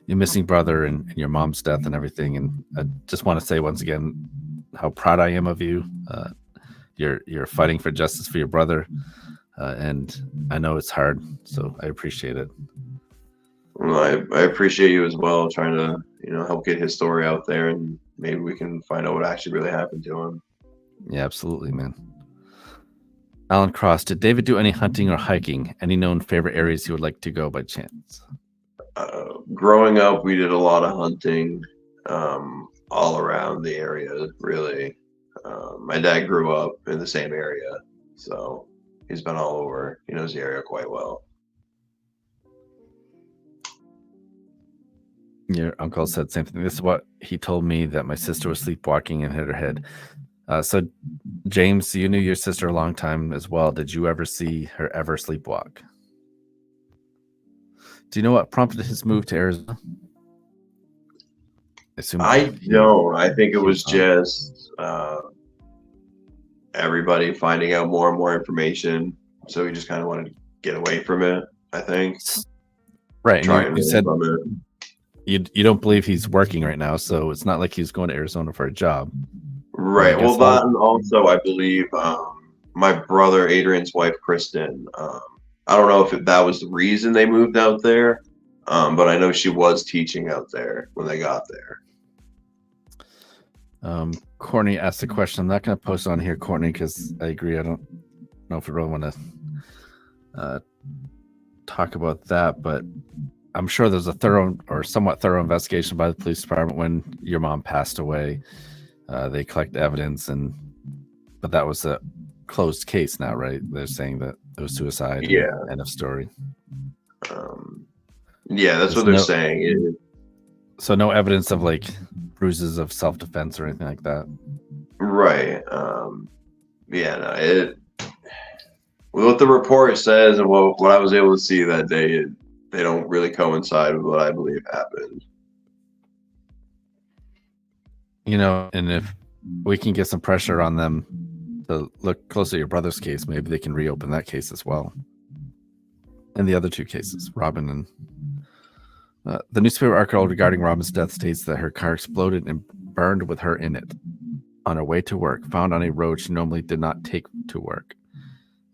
your missing brother and your mom's death and everything. And I just want to say once again how proud I am of you. You're fighting for justice for your brother, and I know it's hard, so I appreciate it. Well, I appreciate you as well, trying to help get his story out there, and maybe we can find out what actually really happened to him. Yeah, absolutely, man. Alan Cross, did David do any hunting or hiking? Any known favorite areas he would like to go by chance? Growing up, we did a lot of hunting all around the area, really. My dad grew up in the same area, so he's been all over. He knows the area quite well. Your uncle said the same thing. This is what he told me, that my sister was sleepwalking and hit her head. So, James, you knew your sister a long time as well. Did you ever see her ever sleepwalk? Do you know what prompted his move to Arizona? I don't. I think it was just everybody finding out more and more information. So he just kind of wanted to get away from it, I think. Right. You said you don't believe he's working right now, so it's not like he's going to Arizona for a job. Right. Well, that, and also I believe my brother Adrian's wife, Kristen, I don't know if that was the reason they moved out there, but I know she was teaching out there when they got there. Courtney asked a question. I'm not going to post on here, Courtney, because I agree. I don't know if we really want to talk about that, but I'm sure there's a thorough or somewhat thorough investigation by the police department when your mom passed away. They collect evidence, but that was a closed case now, right? They're saying that it was suicide. Yeah. End of story. Yeah, that's what they're saying. So no evidence of like bruises of self-defense or anything like that. Right. Yeah. No. What the report says and what I was able to see that day, they don't really coincide with what I believe happened. And if we can get some pressure on them to look closer at your brother's case, maybe they can reopen that case as well. And the other two cases, Robin and the newspaper article regarding Robin's death states that her car exploded and burned with her in it on her way to work, found on a road she normally did not take to work.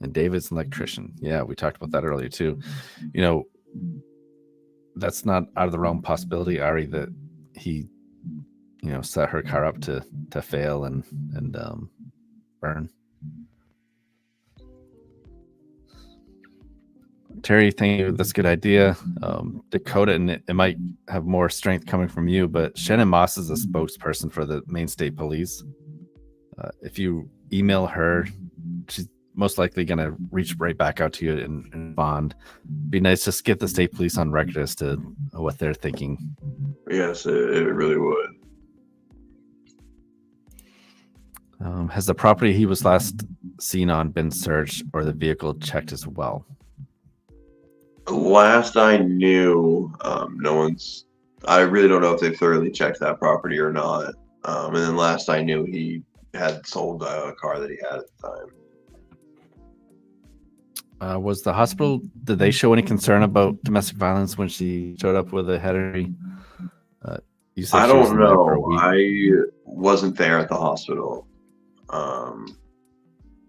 And David's an electrician. Yeah, we talked about that earlier too. That's not out of the realm possibility, Ari, that he, set her car up to fail and burn. Terry, thank you. That's a good idea. Dakota, and it might have more strength coming from you, but Shannon Moss is a spokesperson for the Maine State Police. If you email her, she's most likely going to reach right back out to you and bond. Be nice to get the state police on record as to what they're thinking. Yes, it really would. Has the property he was last seen on been searched or the vehicle checked as well? Last I knew, no one's. I really don't know if they thoroughly checked that property or not. And then last I knew, he had sold a car that he had at the time. Was the hospital, did they show any concern about domestic violence when she showed up with a head injury? You said I don't know. I wasn't there at the hospital.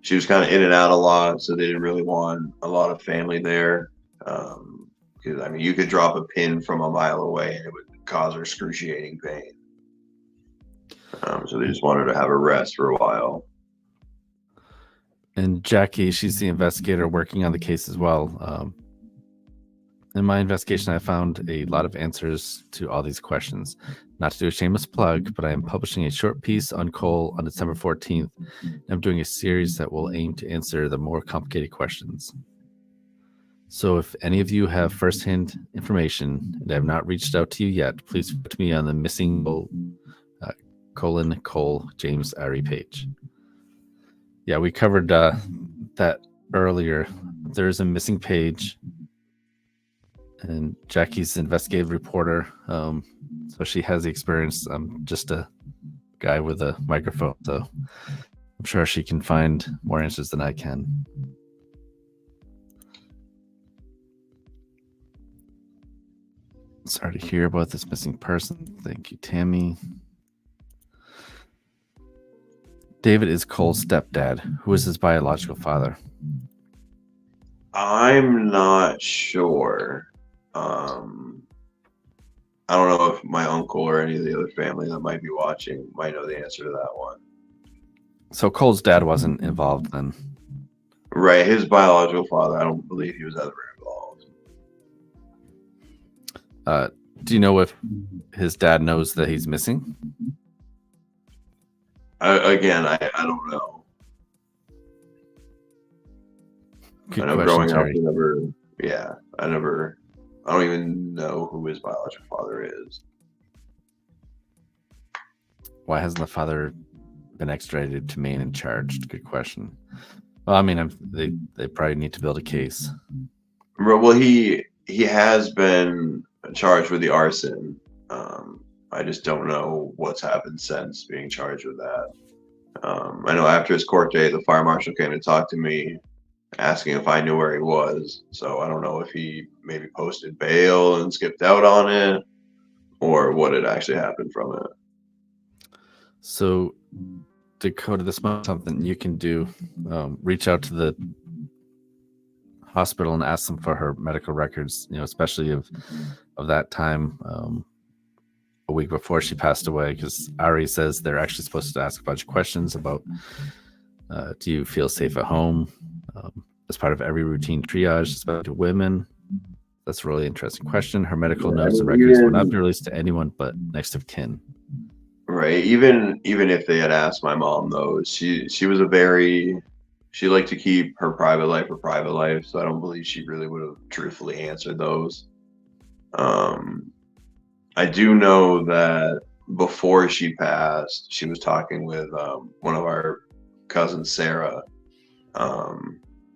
She was kind of in and out a lot, so they didn't really want a lot of family there. Because you could drop a pin from a mile away and it would cause her excruciating pain. So they just wanted to have a rest for a while. And Jackie, she's the investigator working on the case as well. In my investigation, I found a lot of answers to all these questions. Not to do a shameless plug, but I am publishing a short piece on Cole on December 14th. And I'm doing a series that will aim to answer the more complicated questions. So if any of you have firsthand information and I have not reached out to you yet, please put me on the missing Colin Cole James Arey page. Yeah, we covered that earlier. There's a missing page, and Jackie's an investigative reporter, so she has the experience. I'm just a guy with a microphone, so I'm sure she can find more answers than I can. Sorry to hear about this missing person. Thank you, Tammy. David is Cole's stepdad. Who is his biological father? I'm not sure. I don't know if my uncle or any of the other family that might be watching might know the answer to that one. So Cole's dad wasn't involved then? Right. His biological father, I don't believe he was ever involved. Do you know if his dad knows that he's missing? I don't know. Good I know question, growing up, Terry. I don't even know who his biological father is. Why hasn't the father been extradited to Maine and charged? Good question. Well, they probably need to build a case. Well, he has been charged with the arson. I just don't know what's happened since being charged with that. I know after his court date, the fire marshal came to talk to me, asking if I knew where he was. So I don't know if he maybe posted bail and skipped out on it, or what had actually happened from it. So, Dakota, this might be something you can do. Reach out to the hospital and ask them for her medical records, especially of that time, a week before she passed away, because Ari says they're actually supposed to ask a bunch of questions about do you feel safe at home, as part of every routine triage, especially to women. That's a really interesting question. Her medical notes and records will not be released to anyone but next of kin. Right. Even if they had asked my mom, though, she was she liked to keep her private life, so I don't believe she really would have truthfully answered those. I do know that before she passed, she was talking with one of our cousins, Sarah.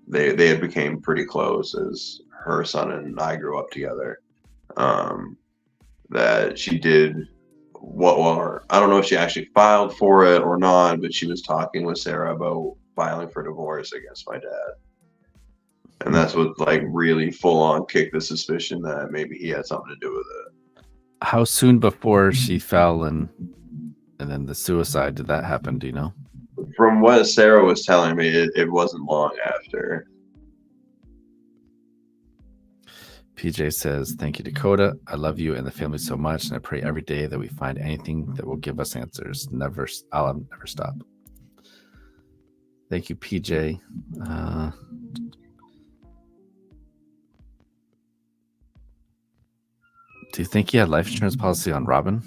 They had became pretty close as her son and I grew up together. That she did I don't know if she actually filed for it or not, but she was talking with Sarah about filing for divorce against my dad. And that's what like really full on kicked the suspicion that maybe he had something to do with it. How soon before she fell and then the suicide did that happen? Do you know? From what Sarah was telling me, it wasn't long after. PJ says, "Thank you, Dakota. I love you and the family so much, and I pray every day that we find anything that will give us answers. I'll never stop." Thank you, PJ. Do you think he had life insurance policy on Robin,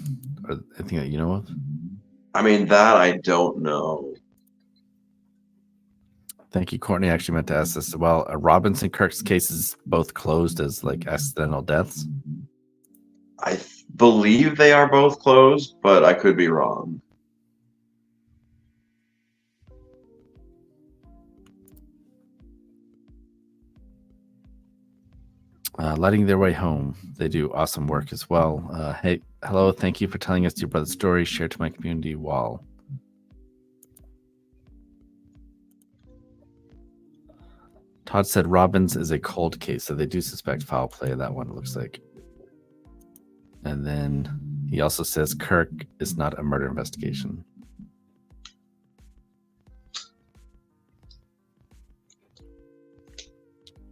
or anything that you know of? I mean, that I don't know. Thank you, Courtney. I actually meant to ask this as well. Are Robin's and Kirk's cases both closed as like accidental deaths? I believe they are both closed, but I could be wrong. Letting their way home. They do awesome work as well. Hey, hello. Thank you for telling us your brother's story. Share to my community wall. Todd said Robbins is a cold case, so they do suspect foul play. That one looks like. And then he also says Kirk is not a murder investigation.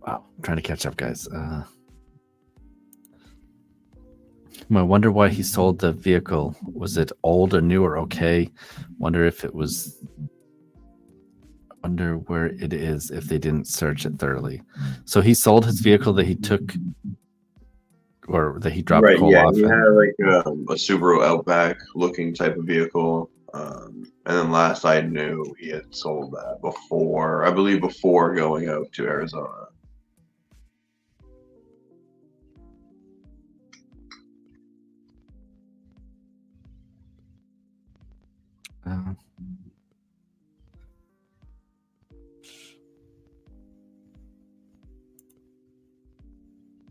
Wow, I'm trying to catch up, guys. I wonder why he sold the vehicle. Was it old or new or okay? Wonder if it was. Wonder where it is if they didn't search it thoroughly. So he sold his vehicle that he took, or that he dropped coal off. He had like a Subaru Outback looking type of vehicle. And then last I knew, he had sold that before, I believe, before going out to Arizona.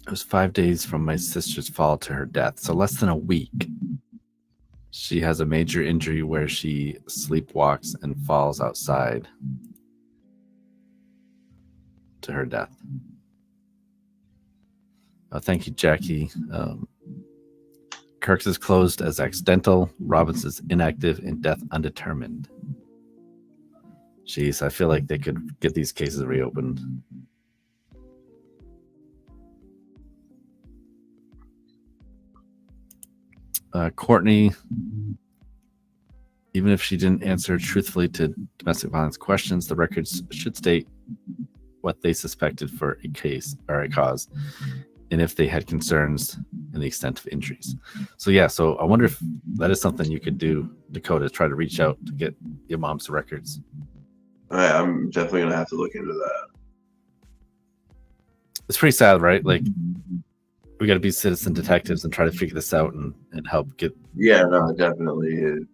It was 5 days from my sister's fall to her death, so less than a week. She has a major injury where she sleepwalks and falls outside to her death. Thank you, Jackie. Kirk's is closed as accidental. Robbins is inactive and death undetermined. Jeez, I feel like they could get these cases reopened. Courtney, even if she didn't answer truthfully to domestic violence questions, the records should state what they suspected for a case or a cause, and if they had concerns and the extent of injuries. So yeah, so I wonder if that is something you could do, Dakota, try to reach out to get your mom's records. I'm definitely gonna have to look into that. It's pretty sad, right? Like, we got to be citizen detectives and try to figure this out and help get. Yeah, no, definitely.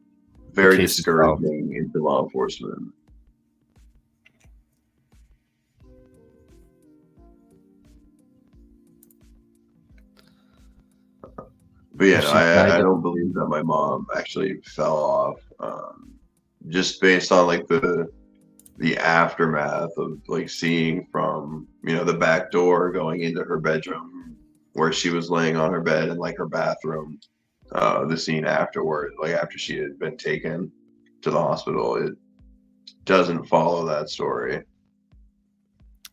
Very discouraging into law enforcement. But yeah, I don't believe that my mom actually fell off. Just based on like the aftermath of like seeing from the back door going into her bedroom, where she was laying on her bed in like her bathroom, the scene afterward, like after she had been taken to the hospital, it doesn't follow that story.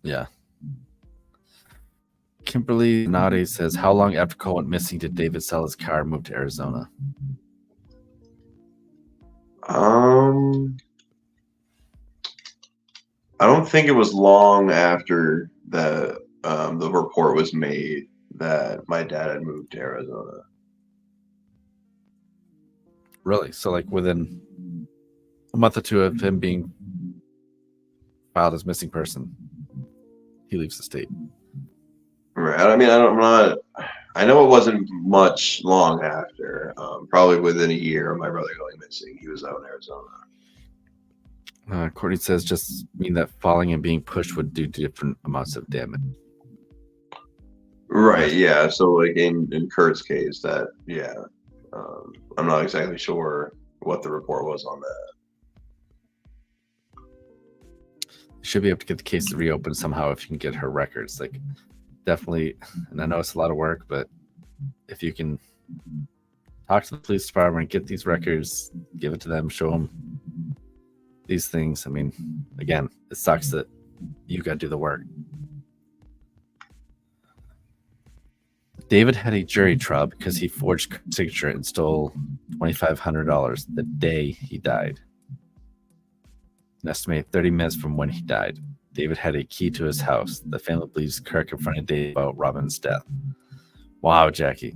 Yeah. Kimberly Nade says, how long after Cole went missing did David sell his car and move to Arizona? I don't think it was long after that the report was made that my dad had moved to Arizona. Really? So like within a month or two of him being filed as missing person, he leaves the state. Right. I mean, I know it wasn't much long after. Probably within a year of my brother going missing, he was out in Arizona. Courtney says, just mean that falling and being pushed would do different amounts of damage. Right, yeah. So like in Kurt's case, that, yeah. I'm not exactly sure what the report was on that. You should be able to get the case reopened somehow if you can get her records. Like, definitely, and I know it's a lot of work, but if you can talk to the police department, get these records, give it to them, show them these things. I mean, again, it sucks that you got to do the work. David had a jury trial because he forged signature and stole $2,500 the day he died. An estimated 30 minutes from when he died, David had a key to his house. The family believes Kirk confronted Dave about Robin's death. Wow, Jackie.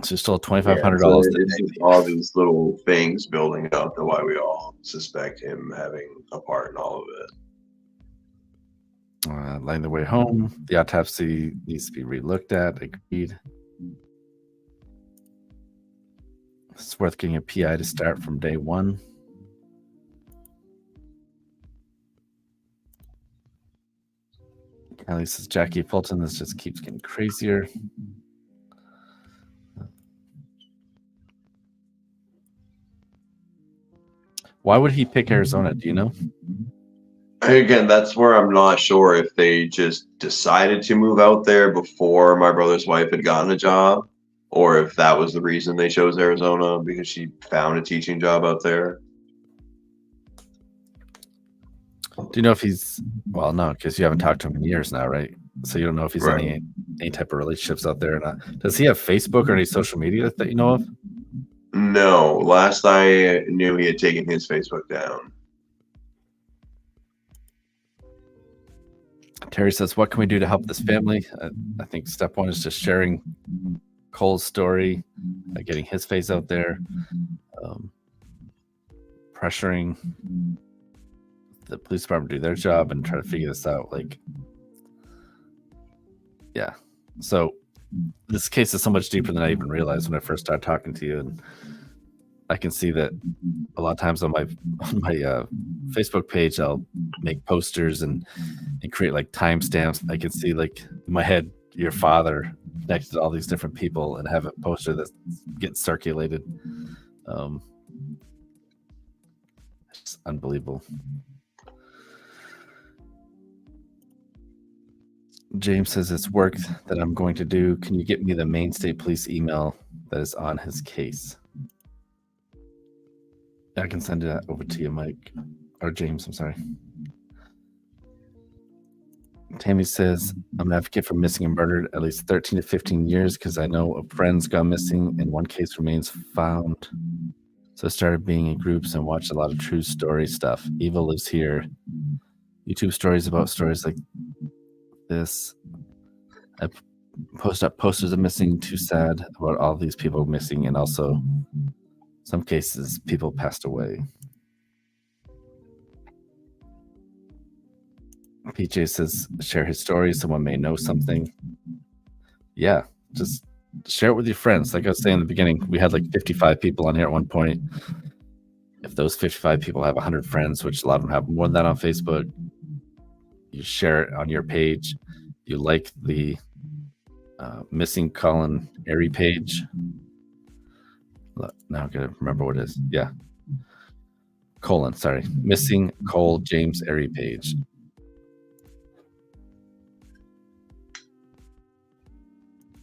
So he stole $2,500. It's just all these little things building up to why we all suspect him having a part in all of it. Lying the way home. The autopsy needs to be relooked at. Agreed. It's worth getting a PI to start from day one. Kelly says, Jackie Fulton, this just keeps getting crazier. Why would he pick Arizona? Do you know? Again, that's where I'm not sure if they just decided to move out there before my brother's wife had gotten a job, or if that was the reason they chose Arizona because she found a teaching job out there. Do you know if he's, well, no, because you haven't talked to him in years now, right? So you don't know if he's Right. any type of relationships out there or not. Does he have Facebook or any social media that you know of? No, last I knew he had taken his Facebook down. Terry says, what can we do to help this family? I think step one is just sharing Cole's story, getting his face out there, pressuring the police department to do their job and try to figure this out. Like, yeah. So this case is so much deeper than I even realized when I first started talking to you. And I can see that a lot of times on my Facebook page, I'll make posters and create like timestamps. I can see like in my head your father connected to all these different people and have a poster that gets circulated. It's unbelievable. James says it's work that I'm going to do. Can you get me the Maine State Police email that is on his case? I can send that over to you, Mike. Or James, I'm sorry. Tammy says, I'm an advocate for missing and murdered at least 13 to 15 years because I know a friend's gone missing and one case remains found. So I started being in groups and watched a lot of true story stuff. Eva lives here. YouTube stories about stories like this. I post up posters of missing, too sad about all these people missing, and also some cases people passed away. PJ says, share his story. Someone may know something. Yeah, just share it with your friends. Like I was saying in the beginning, we had like 55 people on here at one point. If those 55 people have 100 friends, which a lot of them have more than that on Facebook, you share it on your page. You like the missing Colin Arey page. Now I'm going to remember what it is. Yeah. Missing Cole James Arey page.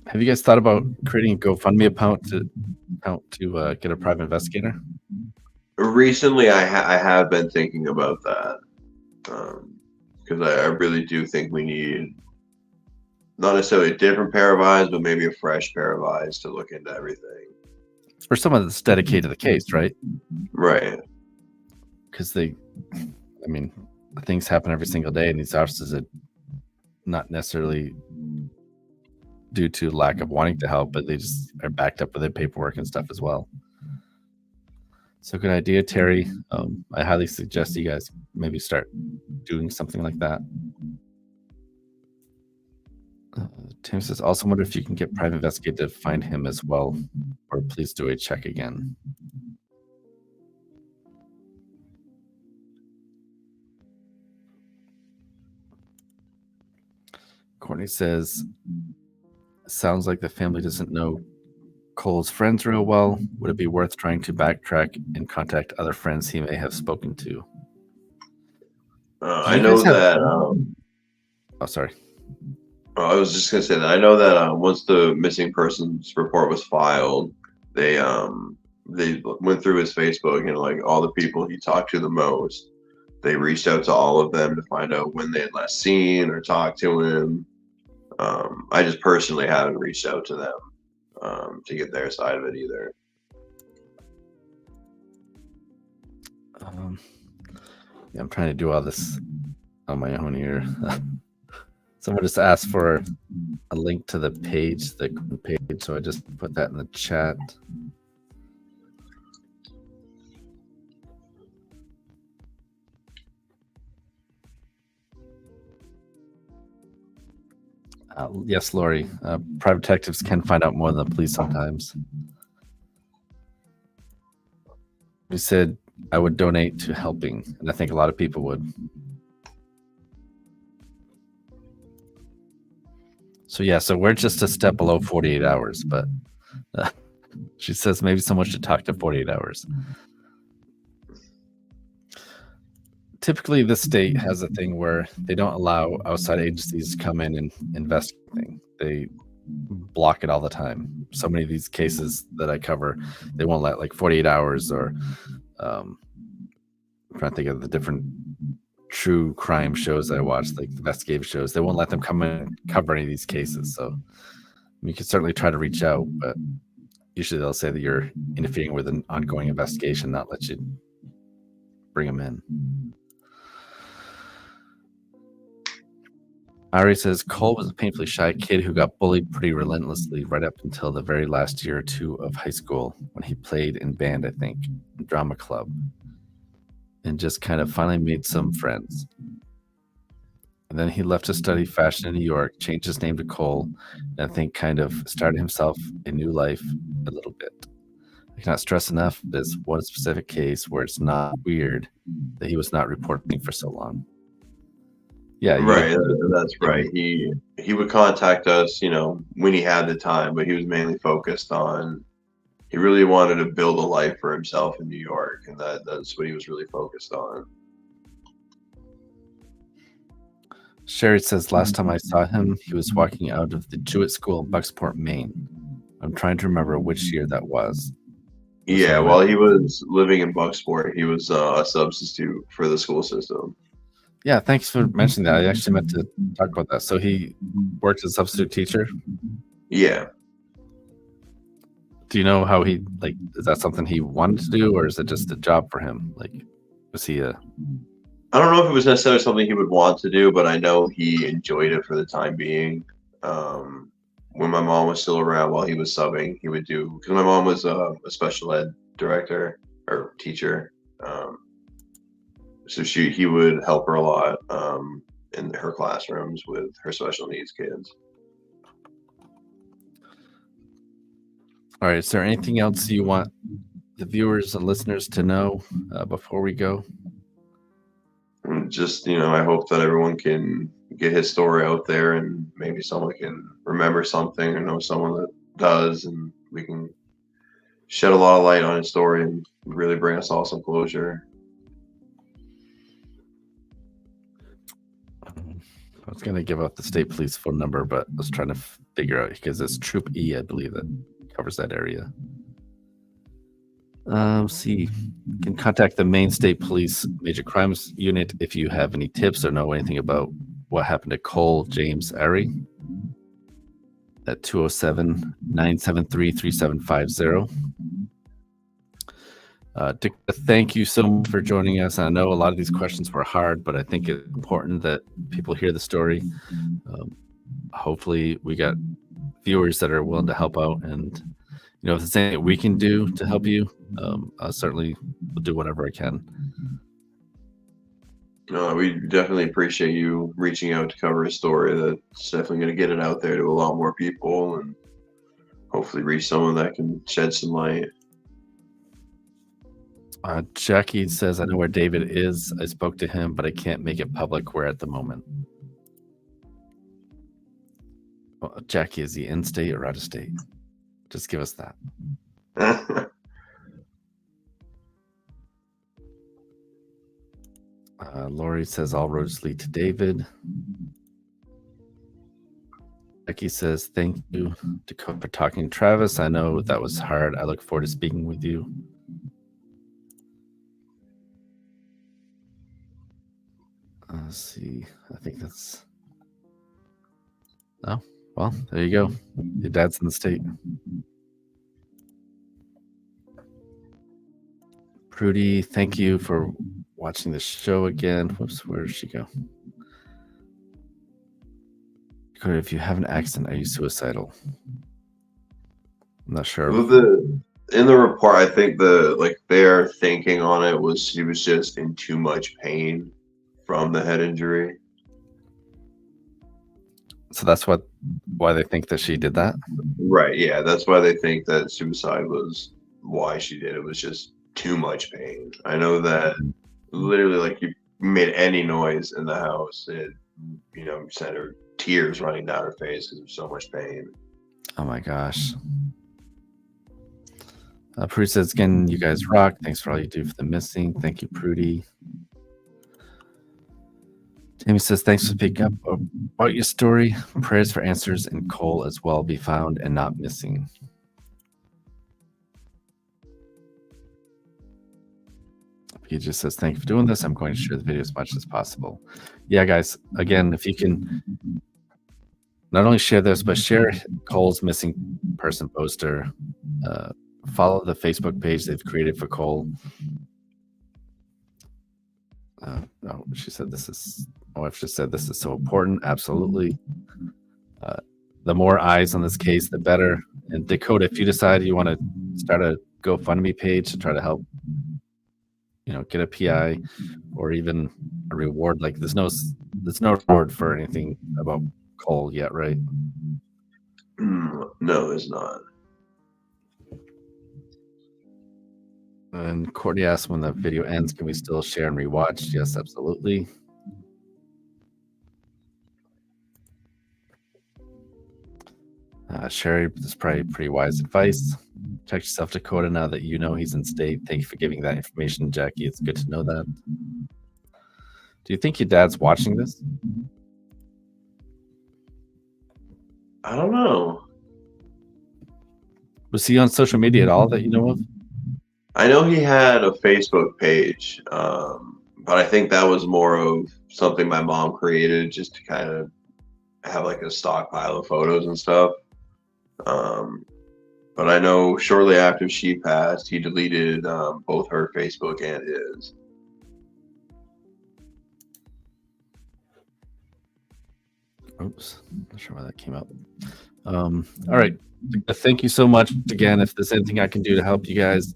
Have you guys thought about creating a GoFundMe account to get a private investigator? Recently, I have been thinking about that because I really do think we need not necessarily a different pair of eyes, but maybe a fresh pair of eyes to look into everything. For someone that's dedicated to the case, right? Right. Because things happen every single day, and these officers are not necessarily due to lack of wanting to help, but they just are backed up with their paperwork and stuff as well. So good idea, Terry. I highly suggest you guys maybe start doing something like that. Tim says, also wonder if you can get private investigative to find him as well, or please do a check again. Courtney says, Sounds like the family doesn't know Cole's friends real well. Would it be worth trying to backtrack and contact other friends he may have spoken to? I know that. Oh, sorry. I was just gonna say that I know that once the missing persons report was filed, they went through his Facebook, and like all the people he talked to the most, they reached out to all of them to find out when they had last seen or talked to him. I just personally haven't reached out to them to get their side of it either. Yeah, I'm trying to do all this on my own here. Someone just asked for a link to the page, the page, so I just put that in the chat. Yes, Lori. Private detectives can find out more than the police sometimes. You said I would donate to helping, and I think a lot of people would. So yeah, so we're just a step below 48 hours, but she says maybe someone should talk to 48 hours. Typically, the state has a thing where they don't allow outside agencies to come in and investigate. They block it all the time. So many of these cases that I cover, they won't let like 48 hours or I'm trying to think of the different true crime shows that I watch, like the investigative shows. They won't let them come in and cover any of these cases. So you can certainly try to reach out, but usually they'll say that you're interfering with an ongoing investigation, not let you bring them in. Ari says Cole was a painfully shy kid who got bullied pretty relentlessly right up until the very last year or two of high school when he played in band, I think, drama club, and just kind of finally made some friends. And then he left to study fashion in New York, changed his name to Cole, and I think kind of started himself a new life a little bit. I cannot stress enough this one specific case where it's not weird that he was not reporting for so long. Yeah, right. That's right. He would contact us, when he had the time, but he was mainly focused on. He really wanted to build a life for himself in New York, and that's what he was really focused on. Sherry says last time I saw him, he was walking out of the Jewett School in Bucksport, Maine. I'm trying to remember which year that was. Yeah, while he was living in Bucksport, he was a substitute for the school system. Yeah, thanks for mentioning that. I actually meant to talk about that. So he worked as a substitute teacher? Yeah. Do you know how is that something he wanted to do, or is it just a job for him? Was he I don't know if it was necessarily something he would want to do, but I know he enjoyed it for the time being. When my mom was still around while he was subbing, he would do, because my mom was a special ed director or teacher. So he would help her a lot in her classrooms with her special needs kids. All right. Is there anything else you want the viewers and listeners to know before we go? Just, I hope that everyone can get his story out there, and maybe someone can remember something or know someone that does, and we can shed a lot of light on his story and really bring us all some closure. I was going to give out the state police phone number, but I was trying to figure out, because it's Troop E, I believe, that covers that area. See, you can contact the Maine State Police Major Crimes Unit if you have any tips or know anything about what happened to Cole James Arey at 207-973-3750. Dick, thank you so much for joining us. I know a lot of these questions were hard, but I think it's important that people hear the story. Hopefully we got viewers that are willing to help out, and if there's anything we can do to help you, I certainly will do whatever I can. We definitely appreciate you reaching out to cover a story that's definitely going to get it out there to a lot more people, and hopefully reach someone that can shed some light. Jackie says, I know where David is. I spoke to him, but I can't make it public where at the moment. Well, Jackie, is he in state or out of state? Just give us that. Lori says all roads lead to David. Becky says, thank you, Dakota, for talking to Travis. I know that was hard. I look forward to speaking with you. Let's see. I think that's... Oh, well, there you go. Your dad's in the state. Prudy, thank you for watching the show again. Whoops, where did she go? Dakota, if you have an accident, are you suicidal? I'm not sure. Well, in the report, I think their thinking on it was she was just in too much pain from the head injury. So that's why they think that she did that? Right, yeah. That's why they think that suicide was why she did it. It was just too much pain. I know that literally, like, you made any noise in the house, it, sent her tears running down her face because of so much pain. Oh my gosh. Prudy says, again, you guys rock. Thanks for all you do for the missing. Thank you, Prudy. Tammy says, thanks for speaking up about your story. Prayers for answers and Cole as well be found and not missing. He just says, thank you for doing this. I'm going to share the video as much as possible. Yeah, guys, again, if you can not only share this, but share Cole's missing person poster. Follow the Facebook page they've created for Cole. No, she said this is, my wife just said this is so important. Absolutely. The more eyes on this case, the better. And Dakota, if you decide you want to start a GoFundMe page to try to help, get a PI or even a reward, like there's no reward for anything about Cole yet, right? No, there's not. And Courtney asked, when the video ends, can we still share and rewatch? Yes, absolutely. Sherry, this is probably pretty wise advice. Check yourself, Dakota, now that you know he's in state. Thank you for giving that information, Jackie. It's good to know that. Do you think your dad's watching this? I don't know. Was he on social media at all that you know of? I know he had a Facebook page, but I think that was more of something my mom created just to kind of have like a stockpile of photos and stuff. But I know shortly after she passed, he deleted both her Facebook and his. Oops, not sure why that came up. All right. Thank you so much. Again, if there's anything I can do to help you guys,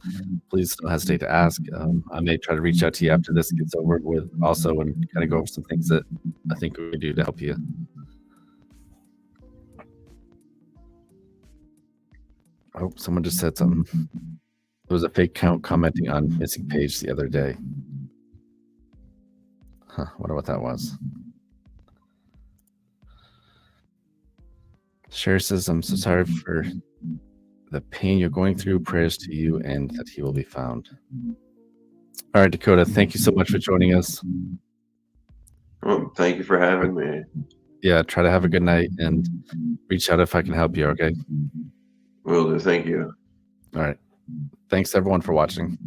please don't hesitate to ask. I may try to reach out to you after this gets over with also and kind of go over some things that I think we can do to help you. Oh, someone just said something. There was a fake account commenting on missing page the other day. Huh, wonder what that was. Sherry says, I'm so sorry for the pain you're going through. Prayers to you and that he will be found. All right, Dakota, thank you so much for joining us. Well, thank you for having me. Yeah, try to have a good night and reach out if I can help you, okay? Will do. Thank you. All right. Thanks, everyone, for watching.